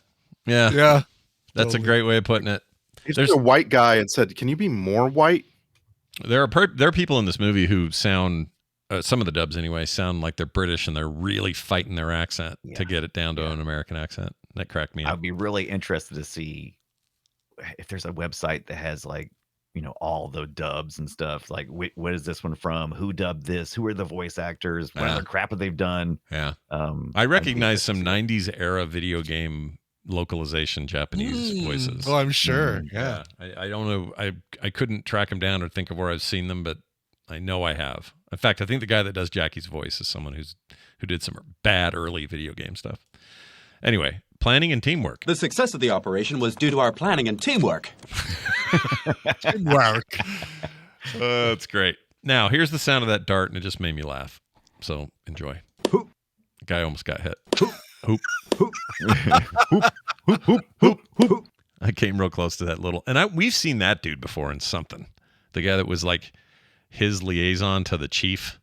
Yeah. Yeah. That's a totally. great way of putting it. He's just a white guy and said, "Can you be more white?" There are people in this movie who sound, some of the dubs anyway, sound like they're British and they're really fighting their accent to get it down to an American accent. That cracked me up. I'd be really interested to see if there's a website that has like, all the dubs and stuff. Like, what is this one from? Who dubbed this? Who are the voice actors? What other crap have they done? Yeah. I recognize some 90s era video game localization Japanese voices. Oh, I'm sure. Yeah. I don't know. I couldn't track them down or think of where I've seen them, but I know I have. In fact, I think the guy that does Jackie's voice is someone who did some bad early video game stuff. Anyway, planning and teamwork. The success of the operation was due to our planning and teamwork. Teamwork. That's great. Now, here's the sound of that dart, and it just made me laugh. So enjoy. The guy almost got hit. Hoop. Hoop. Hoop. Hoop. Hoop. Hoop. I came real close to that little, and we've seen that dude before in something. The guy that was like his liaison to the chief.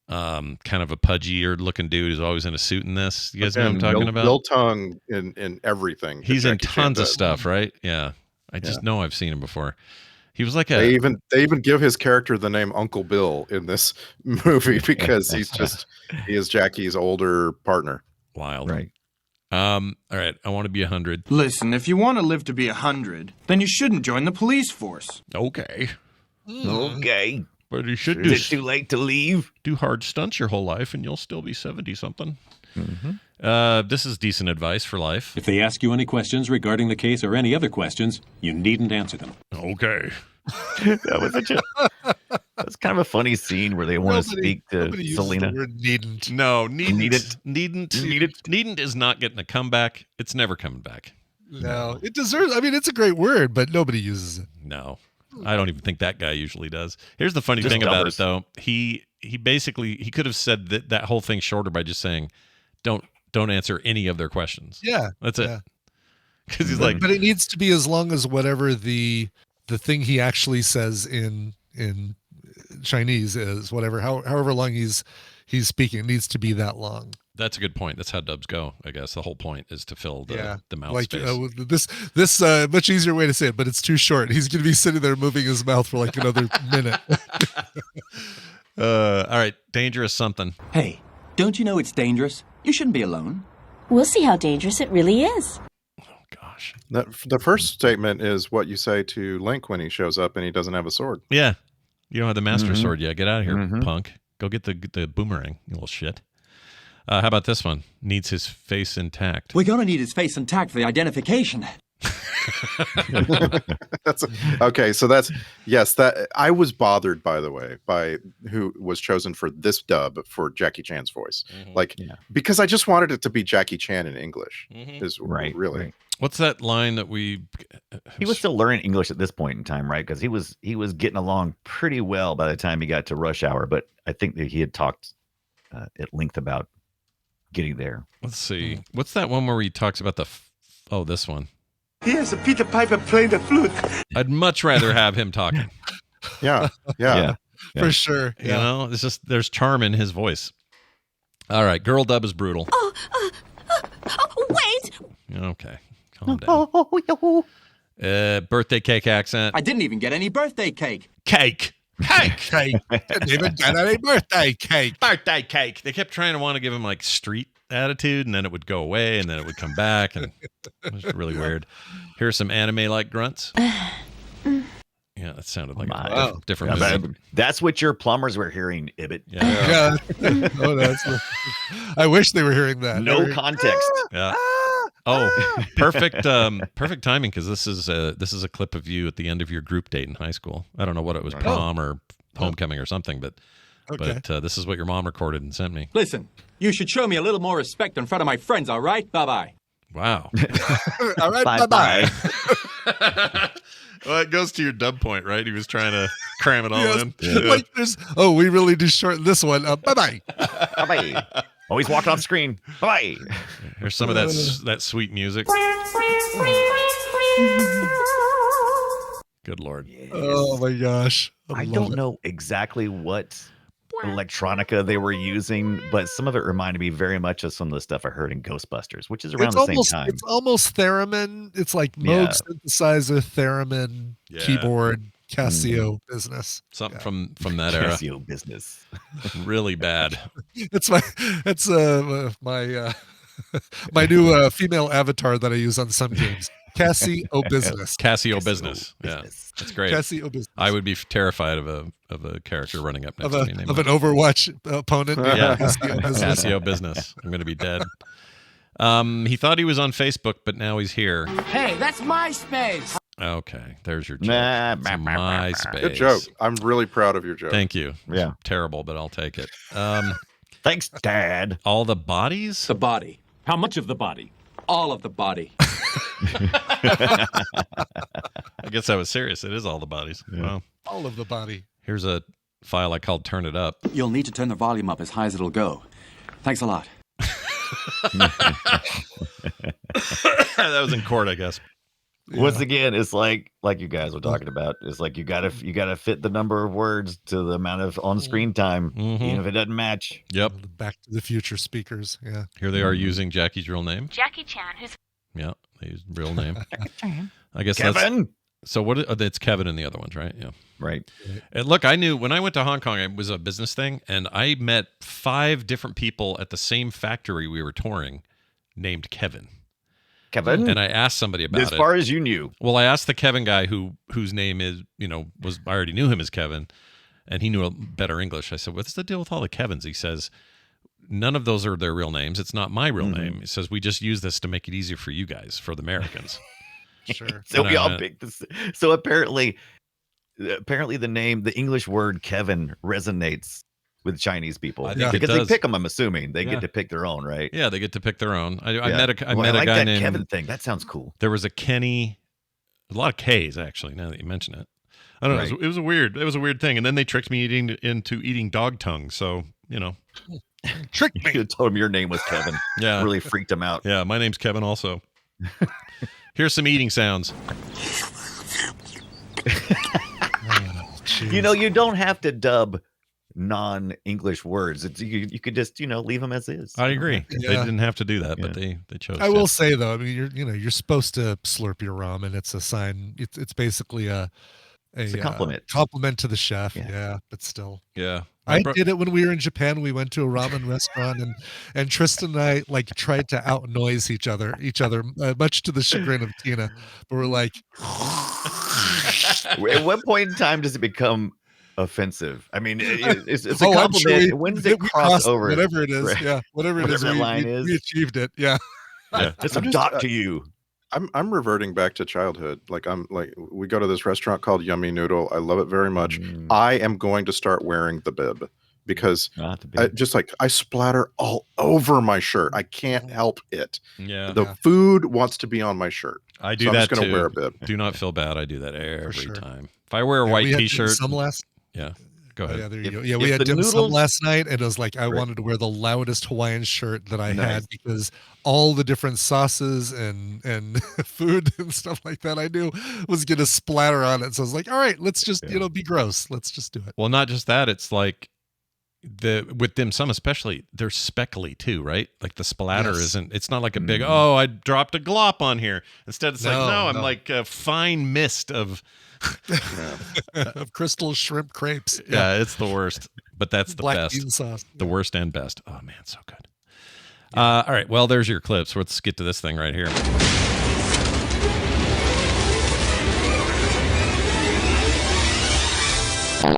Kind of a pudgy-eared looking dude who's always in a suit in this. You guys know what I'm talking about? Bill Tongue in everything. He's in tons of stuff, right? Yeah. I just know I've seen him before. He was like they even give his character the name Uncle Bill in this movie because he is Jackie's older partner. Wild. Right. All right. I want to be 100. Listen, if you want to live to be 100, then you shouldn't join the police force. Okay. Okay. But you should Is it too late to leave? Do hard stunts your whole life, and you'll still be 70-something. Mm-hmm. This is decent advice for life. If they ask you any questions regarding the case or any other questions, you needn't answer them. Okay. That's kind of a funny scene where they want to speak to Selena. Needn't. No, needn't is not getting a comeback. It's never coming back. No, it deserves. I mean, it's a great word, but nobody uses it. No. I don't even think that guy usually does. Here's the funny thing about it, though. He basically could have said that whole thing shorter by just saying, "Don't answer any of their questions." Yeah, that's it. Because he's like, but it needs to be as long as whatever the thing he actually says in Chinese is. However long he's speaking, it needs to be that long. That's a good point. That's how dubs go, I guess. The whole point is to fill the mouth space. This much easier way to say it, but it's too short. He's going to be sitting there moving his mouth for like another minute. All right, dangerous something. Hey, don't you know it's dangerous? You shouldn't be alone. We'll see how dangerous it really is. Oh, gosh. The first statement is what you say to Link when he shows up and he doesn't have a sword. Yeah. You don't have the master sword yet. Get out of here, punk. Go get the boomerang, you little shit. How about this one? Needs his face intact. We're going to need his face intact for the identification. That I was bothered, by the way, by who was chosen for this dub for Jackie Chan's voice. Because I just wanted it to be Jackie Chan in English. Is right, really. Right. What's that line that he was still learning English at this point in time, right? Because he was getting along pretty well by the time he got to Rush Hour, but I think that he had talked at length about getting there. Let's see. What's that one where he talks about this one? Here's a Peter Piper playing the flute. I'd much rather have him talking. Yeah. For sure. You know, it's just there's charm in his voice. All right, girl dub is brutal. Wait! Okay, calm down. Birthday cake accent. I didn't even get any birthday cake. Cake. Didn't even get any birthday cake. Birthday cake. They kept trying to want to give him like street attitude, and then it would go away, and then it would come back, and it was really weird. Here's some anime-like grunts. Yeah, that sounded like a different movie. That's what your plumbers were hearing, Ibbot. Yeah. I wish they were hearing that. No context. Yeah. Oh, perfect timing, because this is a clip of you at the end of your group date in high school. I don't know what it was, prom or homecoming or something, but this is what your mom recorded and sent me. Listen, you should show me a little more respect in front of my friends, all right? Bye-bye. Wow. All right, bye-bye. Well, it goes to your dub point, right? He was trying to cram it all in. Like we really do shorten this one. Bye-bye. Bye-bye. Always walking off screen. Bye. Here's some of that sweet music. Good Lord. Yes. Oh my gosh. I don't know exactly what electronica they were using, but some of it reminded me very much of some of the stuff I heard in Ghostbusters, which is around the same time. It's almost theremin. It's like Yeah. Moog synthesizer, theremin, keyboard, Casio business. Something from that era. Casio business. Really bad. That's my my new female avatar that I use on some games. Casio business. Casio business. Yeah, that's great. Casio business. I would be terrified of a character running up next to me. Of an Overwatch opponent. Yeah, Casio business. Casio business. I'm going to be dead. He thought he was on Facebook, but now he's here. Hey, that's my space. Okay, there's your joke. Nah, It's MySpace. Good joke. I'm really proud of your joke. Thank you. Yeah. Terrible, but I'll take it. Thanks, Dad. All the bodies? The body. How much of the body? All of the body. I guess I was serious. It is all the bodies. Yeah. Wow. All of the body. Here's a file I called Turn It Up. You'll need to turn the volume up as high as it'll go. Thanks a lot. That was in court, I guess. Once again, it's like you guys were talking about. It's like you gotta fit the number of words to the amount of on-screen time, even if it doesn't match. Yep. The Back to the Future speakers. Yeah. Here they are using Jackie's real name. Jackie Chan, who's Yeah, they use real name. I guess Kevin. So it's Kevin in the other ones, right? Yeah. Right. And look, I knew when I went to Hong Kong, it was a business thing, and I met 5 different people at the same factory we were touring named Kevin. Kevin. And I asked somebody about it. As far as you knew. Well, I asked the Kevin guy whose name is, I already knew him as Kevin, and he knew better English. I said, "What's the deal with all the Kevins?" He says, "None of those are their real names. It's not my real name." He says, "We just use this to make it easier for you guys, for the Americans." Sure. So we all picked this. So apparently the English word Kevin resonates with Chinese people. I think because it they does. pick them, I'm assuming. They Yeah. get to pick their own, right? Yeah, they get to pick their own. I Yeah. met a like guy that named Kevin thing. That sounds cool. There was a Kenny, a lot of K's actually. Now that you mention it, I don't know. Right. It was a weird thing. And then they tricked me into eating dog tongue. So Trick You me. could have told him your name was Kevin. yeah, Really freaked him out. yeah. My name's Kevin also. Here's some eating sounds. You know, you don't have to dub non-English words. It's you could just leave them as is. I agree. Yeah. They didn't have to do that, but they chose. I to. will say though, I mean, you're supposed to slurp your ramen. It's a sign. It's basically a compliment. Compliment to the chef. Yeah. Yeah, but still. Yeah. I did it when we were in Japan. We went to a ramen restaurant, and Tristan and I tried to outnoise each other, much to the chagrin of Tina. But we're like, At what point in time does it become offensive? I mean, it's a I'm sure compliment. When does it cross crossed over? whatever it is? Right. Yeah, whatever it is. Whatever that line is. We achieved it. Yeah. It's a dot to you. I'm reverting back to childhood. We go to this restaurant called Yummy Noodle. I love it very much. I am going to start wearing the bib because I splatter all over my shirt. I can't help it. Yeah. The food wants to be on my shirt. I do so that I'm just going too. to wear a bib. Do not feel bad. I do that every sure. time. If I wear a white we had T-shirt, some last. yeah. Go ahead. Yeah, there you go. If- Yeah, we if had the dim sum noodles- last night, and it was like I wanted to wear the loudest Hawaiian shirt that I had because all the different sauces and food and stuff like that I knew was gonna splatter on it. So I was like, all right, let's just be gross. Let's just do it. Well, not just that. It's like with dim sum especially, they're speckly too, right? Like the splatter isn't. It's not like a big. Oh, I dropped a glop on here. Instead, it's I'm like a fine mist of. Of crystal shrimp crepes. Yeah, it's the worst, but that's the Black best. bean sauce. The worst and best. Oh man, so good. All right, well, there's your clips. Let's get to this thing right here.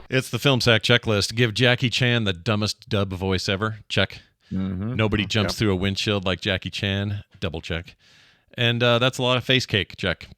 It's the Film Sack checklist. Give Jackie Chan the dumbest dub voice ever. Check. Nobody jumps through a windshield like Jackie Chan. Double check. And that's a lot of face cake. Check.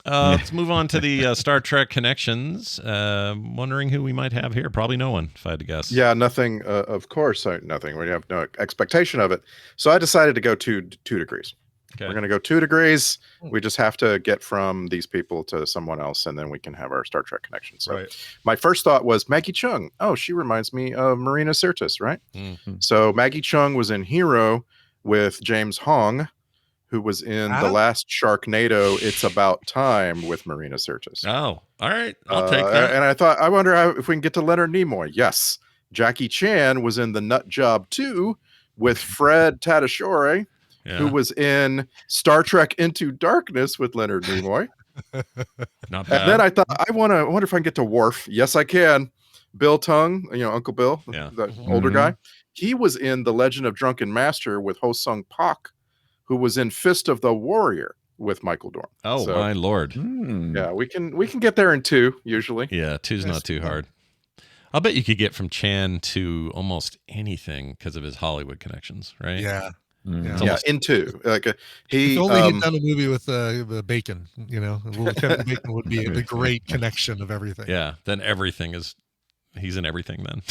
Let's move on to the Star Trek connections. Wondering who we might have here. Probably no one, if I had to guess. Yeah, nothing. Of course, nothing. We have no expectation of it. So I decided to go two degrees. Okay. We're going to go 2 degrees. We just have to get from these people to someone else, and then we can have our Star Trek connection. So my first thought was Maggie Chung. Oh, she reminds me of Marina Sirtis, right? Mm-hmm. So Maggie Chung was in Hero with James Hong, who was in the last Sharknado, It's About Time with Marina Sirtis. Oh, all right. I'll take that. And I thought, I wonder if we can get to Leonard Nimoy. Yes. Jackie Chan was in The Nut Job 2 with Fred Tatasciore, who was in Star Trek Into Darkness with Leonard Nimoy. Not bad. And then I thought, I wonder if I can get to Worf. Yes, I can. Bill Tung, Uncle Bill, the older guy. He was in The Legend of Drunken Master with Ho Sung Pak, who was in Fist of the Warrior with Michael Dorn. Oh, so, my Lord. Yeah, we can get there in 2 usually. Yeah, 2's not too hard. I'll bet you could get from Chan to almost anything because of his Hollywood connections, right? Yeah. Yeah, in 2. Like if only he'd done a movie with Bacon, little Kevin Bacon would be the great connection of everything. Yeah, then everything is. He's in everything then.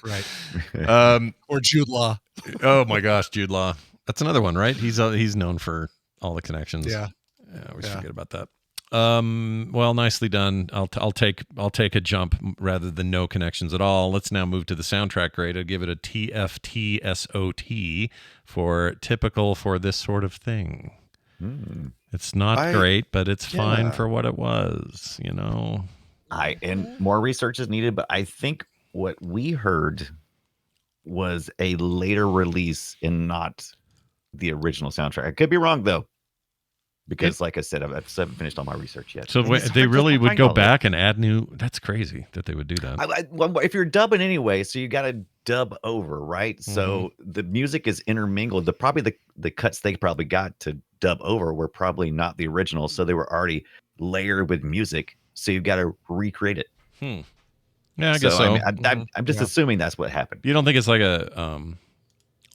Right. Or Jude Law. Oh my gosh, Jude Law. That's another one, right? He's known for all the connections. Yeah. I always forget about that. Well, nicely done. I'll take a jump rather than no connections at all. Let's now move to the soundtrack grade. I'll give it a TFTSOT for typical for this sort of thing. It's not great, but it's fine for what it was, And more research is needed, but I think what we heard was a later release and not the original soundtrack. I could be wrong though, because like I said, I haven't finished all my research yet. So they really would go back and add new. That's crazy that they would do that. Well, if you're dubbing anyway, so you got to dub over, right? So the music is intermingled. The cuts they probably got to dub over were probably not the original, so they were already layered with music. So you've got to recreate it. Yeah, I guess so. I mean, I'm just assuming that's what happened. You don't think it's like a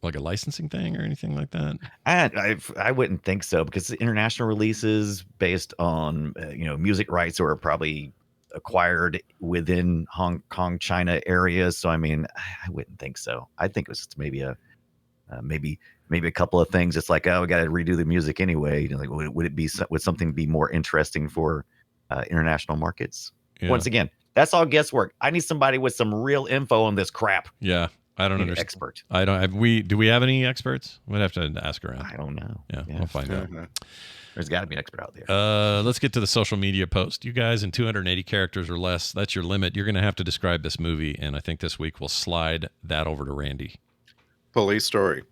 licensing thing or anything like that? I wouldn't think so, because the international releases based on music rights are probably acquired within Hong Kong, China areas. So I mean, I wouldn't think so. I think it was maybe a couple of things. It's like, oh, we got to redo the music anyway. Like, would something be more interesting for international markets? Yeah. Once again, that's all guesswork. I need somebody with some real info on this crap. Yeah. I don't understand. Expert. I don't have. Do we have any experts? We'd have to ask around. I don't know. Yeah. We'll find out. There's got to be an expert out there. Let's get to the social media post. You guys, in 280 characters or less, that's your limit. You're going to have to describe this movie, and I think this week we'll slide that over to Randy. Police story.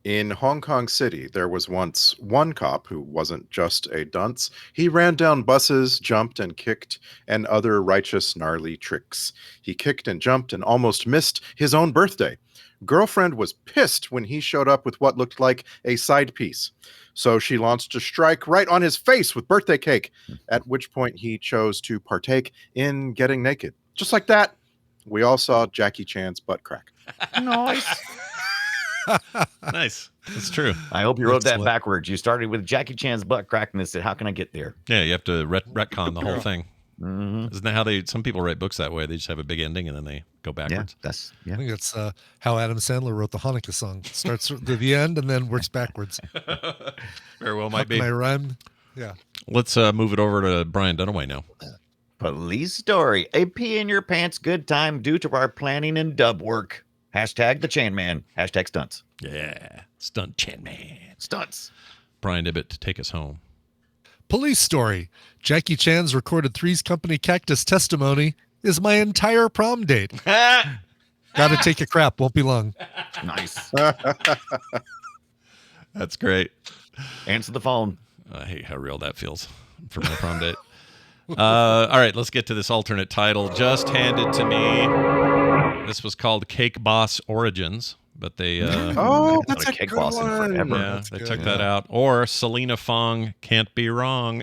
In Hong Kong City, there was once one cop who wasn't just a dunce. He ran down buses, jumped and kicked, and other righteous, gnarly tricks. He kicked and jumped and almost missed his own birthday. Girlfriend was pissed when he showed up with what looked like a side piece. So she launched a strike right on his face with birthday cake, at which point he chose to partake in getting naked. Just like that, we all saw Jackie Chan's butt crack. Nice. Nice. That's true. I hope you wrote that backwards. You started with Jackie Chan's butt crack and said, how can I get there? Yeah, you have to retcon the whole thing. Isn't that how some people write books that way? They just have a big ending and then they go backwards. I think that's how Adam Sandler wrote the Hanukkah song. It starts to the end and then works backwards. Very well might be. I rhyme. Yeah. Let's move it over to Brian Dunaway now. Police story. A pee in your pants good time due to our planning and dub work. Hashtag the Chan Man. Hashtag stunts. Yeah. Stunt Chan Man. Stunts. Brian Ibbett, take us home. Police story. Jackie Chan's recorded Three's Company Cactus testimony is my entire prom date. Gotta take a crap. Won't be long. Nice. That's great. Answer the phone. I hate how real that feels for my prom date. All right, let's get to this alternate title just handed to me. This was called Cake Boss Origins, but they that's a Cake good Boss in one. forever. Yeah, That's they good. took that out. Or Selena Fong, Can't Be Wrong.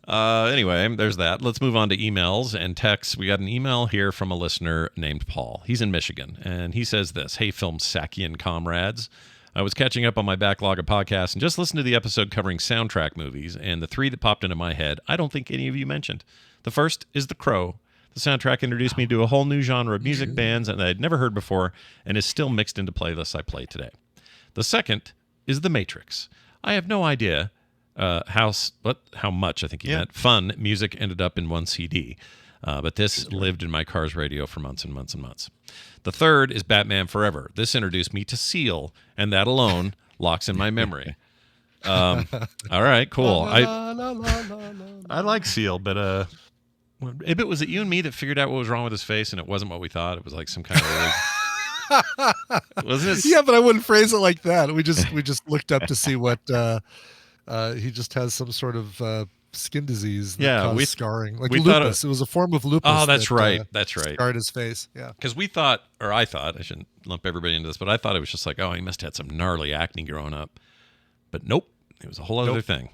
Anyway, there's that. Let's move on to emails and texts. We got an email here from a listener named Paul. He's in Michigan, and he says this. Hey, Film Sackian comrades. I was catching up on my backlog of podcasts and just listened to the episode covering soundtrack movies, and the three that popped into my head, I don't think any of you mentioned. The first is The Crow. The soundtrack introduced me to a whole new genre of music bands that I'd never heard before and is still mixed into playlists I play today. The second is The Matrix. I have no idea how much, I think he meant, fun music ended up in one CD. But this lived in my car's radio for months and months and months. The third is Batman Forever. This introduced me to Seal, and that alone locks in my memory. All right, cool. I like Seal, but Ibbot, was it you and me that figured out what was wrong with his face, and it wasn't what we thought? It was like some kind of wasn't it? Yeah, but I wouldn't phrase it like that. We just looked up to see what he just has some sort of skin disease that caused scarring, like lupus. It was a form of lupus. Oh, that's right. That's right. Scarred his face. Yeah. Because we thought, or I thought, I shouldn't lump everybody into this, but I thought it was just like, oh, he must have had some gnarly acne growing up. But nope, it was a whole other thing.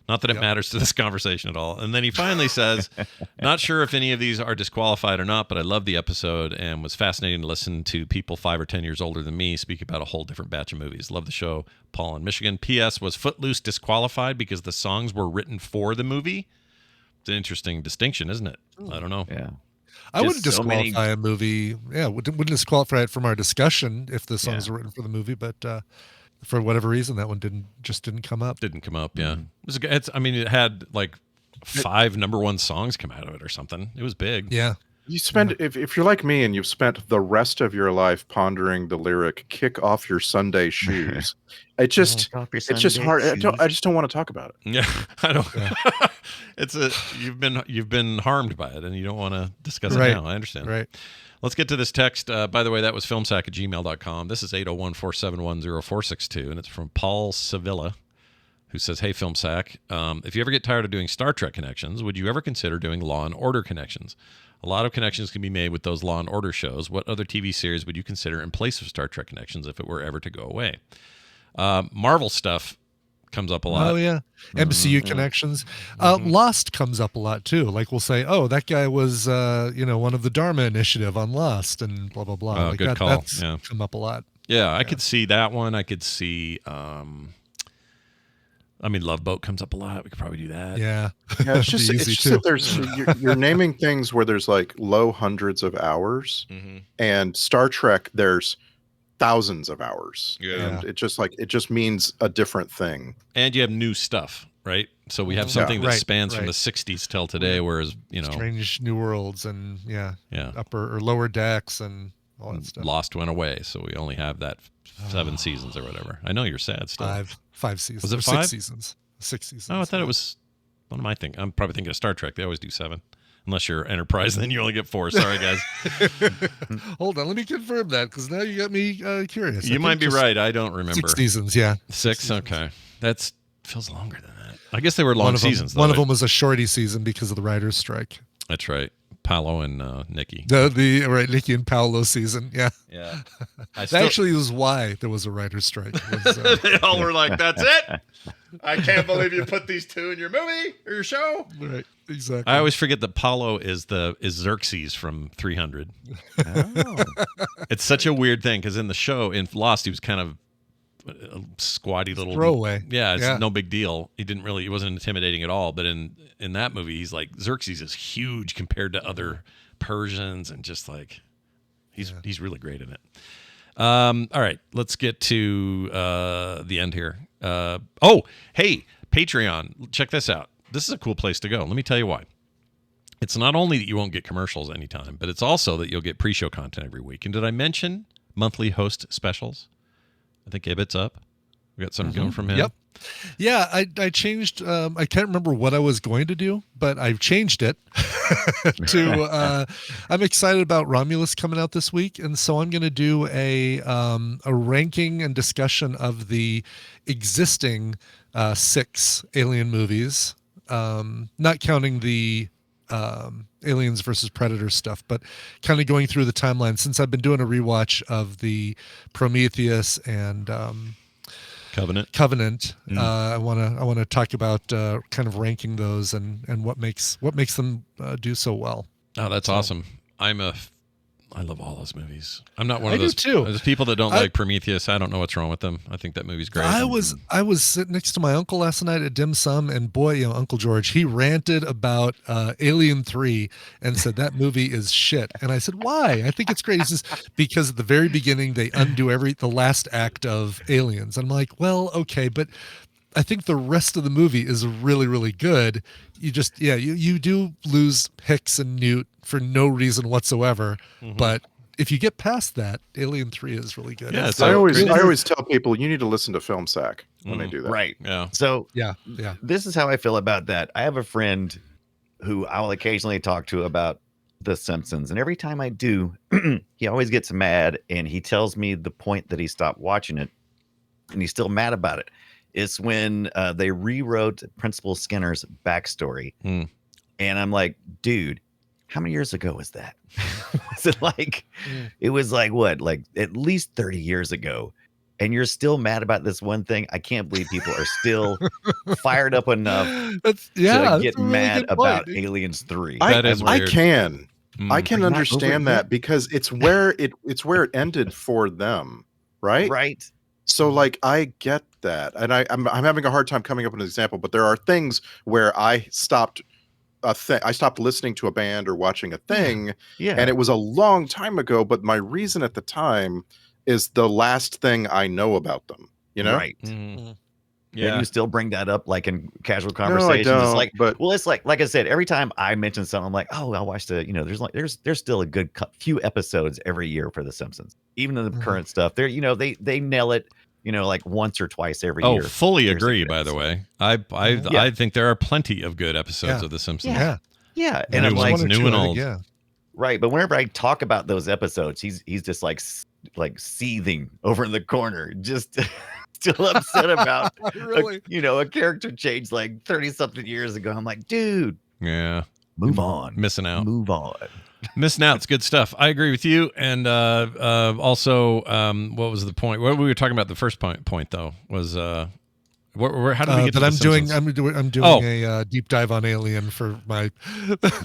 Not that it matters to this conversation at all. And then he finally says, not sure if any of these are disqualified or not, but I love the episode and was fascinating to listen to people 5 or 10 years older than me speak about a whole different batch of movies. Love the show. Paul in Michigan. P.S. Was Footloose disqualified because the songs were written for the movie? It's an interesting distinction, isn't it? I don't know. Yeah. I wouldn't disqualify a movie. Yeah, wouldn't disqualify it from our discussion if the songs were written for the movie, but for whatever reason, that one didn't come up. Didn't come up, yeah. It had like 5 #1 songs come out of it or something. It was big. Yeah. You spend if you're like me and you've spent the rest of your life pondering the lyric "kick off your Sunday shoes," it's just hard. I just don't want to talk about it. Yeah, I don't. Yeah. You've been harmed by it and you don't want to discuss it now. I understand. Right. Let's get to this text. By the way, that was filmsack@gmail.com. This is 801-471-0462, and it's from Paul Sevilla, who says, hey, Filmsack, if you ever get tired of doing Star Trek connections, would you ever consider doing Law & Order connections? A lot of connections can be made with those Law & Order shows. What other TV series would you consider in place of Star Trek connections if it were ever to go away? Marvel stuff comes up a lot. Oh, yeah. MCU connections. Lost comes up a lot, too. Like, we'll say, oh, that guy was, one of the Dharma Initiative on Lost and blah, blah, blah. Oh, like good call. That's yeah. come up a lot. Yeah, I could see that one. I could see... Love Boat comes up a lot. We could probably do that. Yeah. It's just that there's you're naming things where there's like low hundreds of hours, and Star Trek there's thousands of hours. Yeah. And it just means a different thing. And you have new stuff, right? So we have something that spans from the 60s till today, whereas Strange New Worlds and upper or lower decks and all that stuff. Lost went away, so we only have that 7 seasons or whatever. I know you're sad still. 5 seasons. Was it 5? 6 seasons? 6 seasons. Oh, I thought it was. What am I thinking? I'm probably thinking of Star Trek. They always do 7, unless you're Enterprise. Then you only get 4. Sorry, guys. Hold on, let me confirm that because now you got me curious. You might be right. I don't remember. 6 seasons. Yeah. 6. Okay, that feels longer than that. I guess they were long seasons. One of them was a shorty season because of the writers' strike. That's right. Paolo and Nikki. Nikki and Paolo season. Yeah. Yeah. That actually was why there was a writer's strike. They all were like, that's it. I can't believe you put these 2 in your movie or your show. Right. Exactly. I always forget that Paolo is Xerxes from 300. Oh. It's such a weird thing because in the show, in Lost, he was kind of a squatty little throwaway. Yeah, it's no big deal. He wasn't intimidating at all. But in that movie, he's like Xerxes is huge compared to other Persians, and just like he's really great in it. All right, let's get to the end here. Hey, Patreon, check this out. This is a cool place to go. Let me tell you why. It's not only that you won't get commercials anytime, but it's also that you'll get pre-show content every week. And did I mention monthly host specials? I think Ibbot's up. We got something going from him. Yep. Yeah, I changed. I can't remember what I was going to do, but I've changed it to. I'm excited about Romulus coming out this week, and so I'm going to do a ranking and discussion of the existing 6 Alien movies, not counting the Aliens versus Predator stuff, but kind of going through the timeline since I've been doing a rewatch of the Prometheus and Covenant. I want to talk about kind of ranking those and what makes them do so well. Oh, that's awesome. I love all those movies. I'm not one of those people that don't like Prometheus. I don't know what's wrong with them. I think that movie's great. I was sitting next to my uncle last night at dim sum, and boy, Uncle George, he ranted about Alien 3 and said that movie is shit. And I said, why? I think it's great. He says, because at the very beginning they undo the last act of Aliens. I'm like, well, okay, but I think the rest of the movie is really, really good. You just, you do lose Hicks and Newt for no reason whatsoever. But if you get past that, Alien 3 is really good. Yeah, I always tell people you need to listen to Film Sack when they do that. Right. Yeah. So yeah. This is how I feel about that. I have a friend who I'll occasionally talk to about The Simpsons. And every time I do, he always gets mad and he tells me the point that he stopped watching it. And he's still mad about it. It's when they rewrote Principal Skinner's backstory. Hmm. And I'm like, dude, how many years ago was that? Was it like, it was like what, like at least 30 years ago. And you're still mad about this one thing. I can't believe people are still fired up enough to get mad about Aliens 3. I can Not understand over that because it's where it ended for them, right? Right. So like I get that, and I'm having a hard time coming up with an example, but there are things where I stopped listening to a band or watching a thing, and it was a long time ago. But my reason at the time is the last thing I know about them. You know, right? Yeah, and you still bring that up like in casual No, I conversations. don't, It's like, but well, it's like I said, every time I mention something, I'm like, oh, I'll watch the, there's still a good few episodes every year for The Simpsons, even in the current stuff. They're, they nail it, like once or twice every year. Oh, fully agree. By the way, I think there are plenty of good episodes of The Simpsons. Yeah, and I'm like new and old. Right, but whenever I talk about those episodes, he's just like seething over in the corner, just still upset about a character change like 30 something years ago. I'm like, dude, move on, missing out, move on. Missing out. It's good stuff. I agree with you. And also, what was the point? What we were talking about? The first point though was how did we get to that The I'm doing a deep dive on Alien for my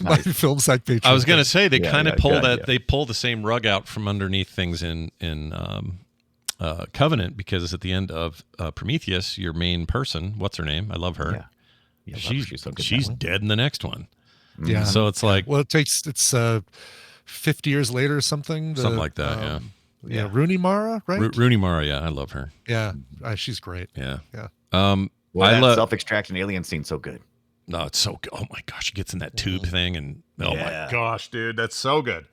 my film site page. I was going to say they kind of pull they pull the same rug out from underneath things in Covenant, because at the end of Prometheus, your main person, what's her name? I love her. Yeah, she's dead in the next one. Yeah. So it's like, well, it's 50 years later or something. Something like that. Yeah. Rooney Mara, right? Rooney Mara. Yeah. I love her. Yeah. She's great. Yeah. Yeah. I love self-extraction alien scene. So good. No, it's so good. Oh my gosh. She gets in that tube thing and my gosh, dude, that's so good.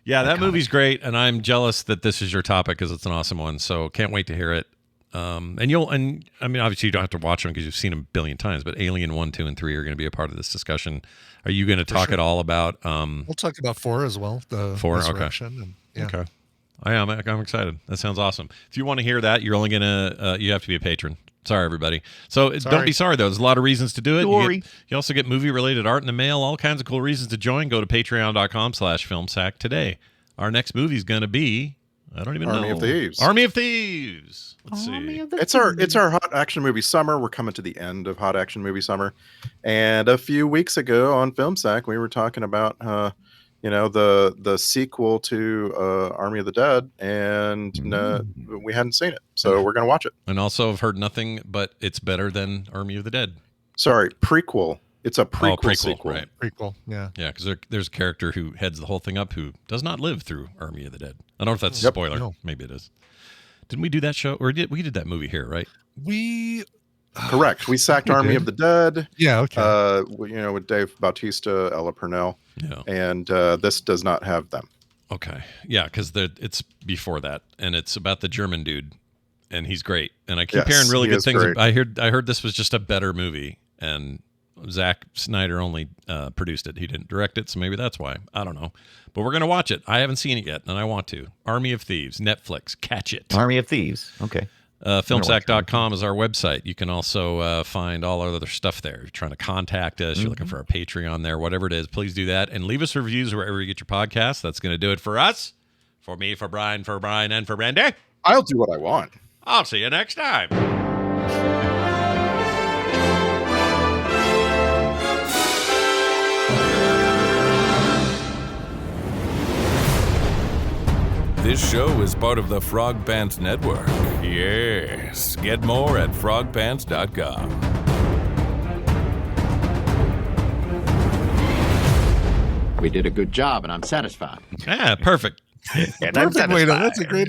Yeah. That movie's great. And I'm jealous that this is your topic because it's an awesome one. So can't wait to hear it. And I mean, obviously you don't have to watch them because you've seen them a billion times, but Alien 1, 2, and 3 are going to be a part of this discussion. Are you going to talk at all about, we'll talk about 4 as well. The 4. Resurrection. And, okay. I'm excited. That sounds awesome. If you want to hear that, you're only going to, you have to be a patron. Sorry, everybody. So don't be sorry, though. There's a lot of reasons to do it. You also get movie-related art in the mail, all kinds of cool reasons to join. Go to patreon.com/filmsack today. Our next movie is going to be, I don't even know. Army of Thieves. Army of Thieves. Let's see. It's our hot action movie summer. We're coming to the end of hot action movie summer. And a few weeks ago on Film Sack, we were talking about the sequel to Army of the Dead, and we hadn't seen it. So we're going to watch it. And also I've heard nothing but it's better than Army of the Dead. Sorry, prequel. It's a prequel sequel. Right. Prequel, yeah. Yeah, because there's a character who heads the whole thing up who does not live through Army of the Dead. I don't know if that's a spoiler. No. Maybe it is. Didn't we do that show? Or we did that movie here, right? Correct. We sacked Army of the Dead. Yeah, okay. With Dave Bautista, Ella Purnell. Yeah. And this does not have them. Okay. Yeah, because it's before that. And it's about the German dude. And he's great. And I keep hearing really good things. Great. I heard this was just a better movie. And Zack Snyder only produced it. He didn't direct it, so maybe that's why. I don't know. But we're going to watch it. I haven't seen it yet, and I want to. Army of Thieves, Netflix. Catch it. Army of Thieves. Okay. Filmsack.com is our website. You can also find all our other stuff there. If you're trying to contact us, you're looking for a Patreon there, whatever it is, please do that. And leave us reviews wherever you get your podcasts. That's going to do it for us. For me, for Brian, and for Randy. I'll do what I want. I'll see you next time. This show is part of the Frog Pants Network. Yes. Get more at frogpants.com. We did a good job, and I'm satisfied. Yeah, perfect. And I'm satisfied. That's a great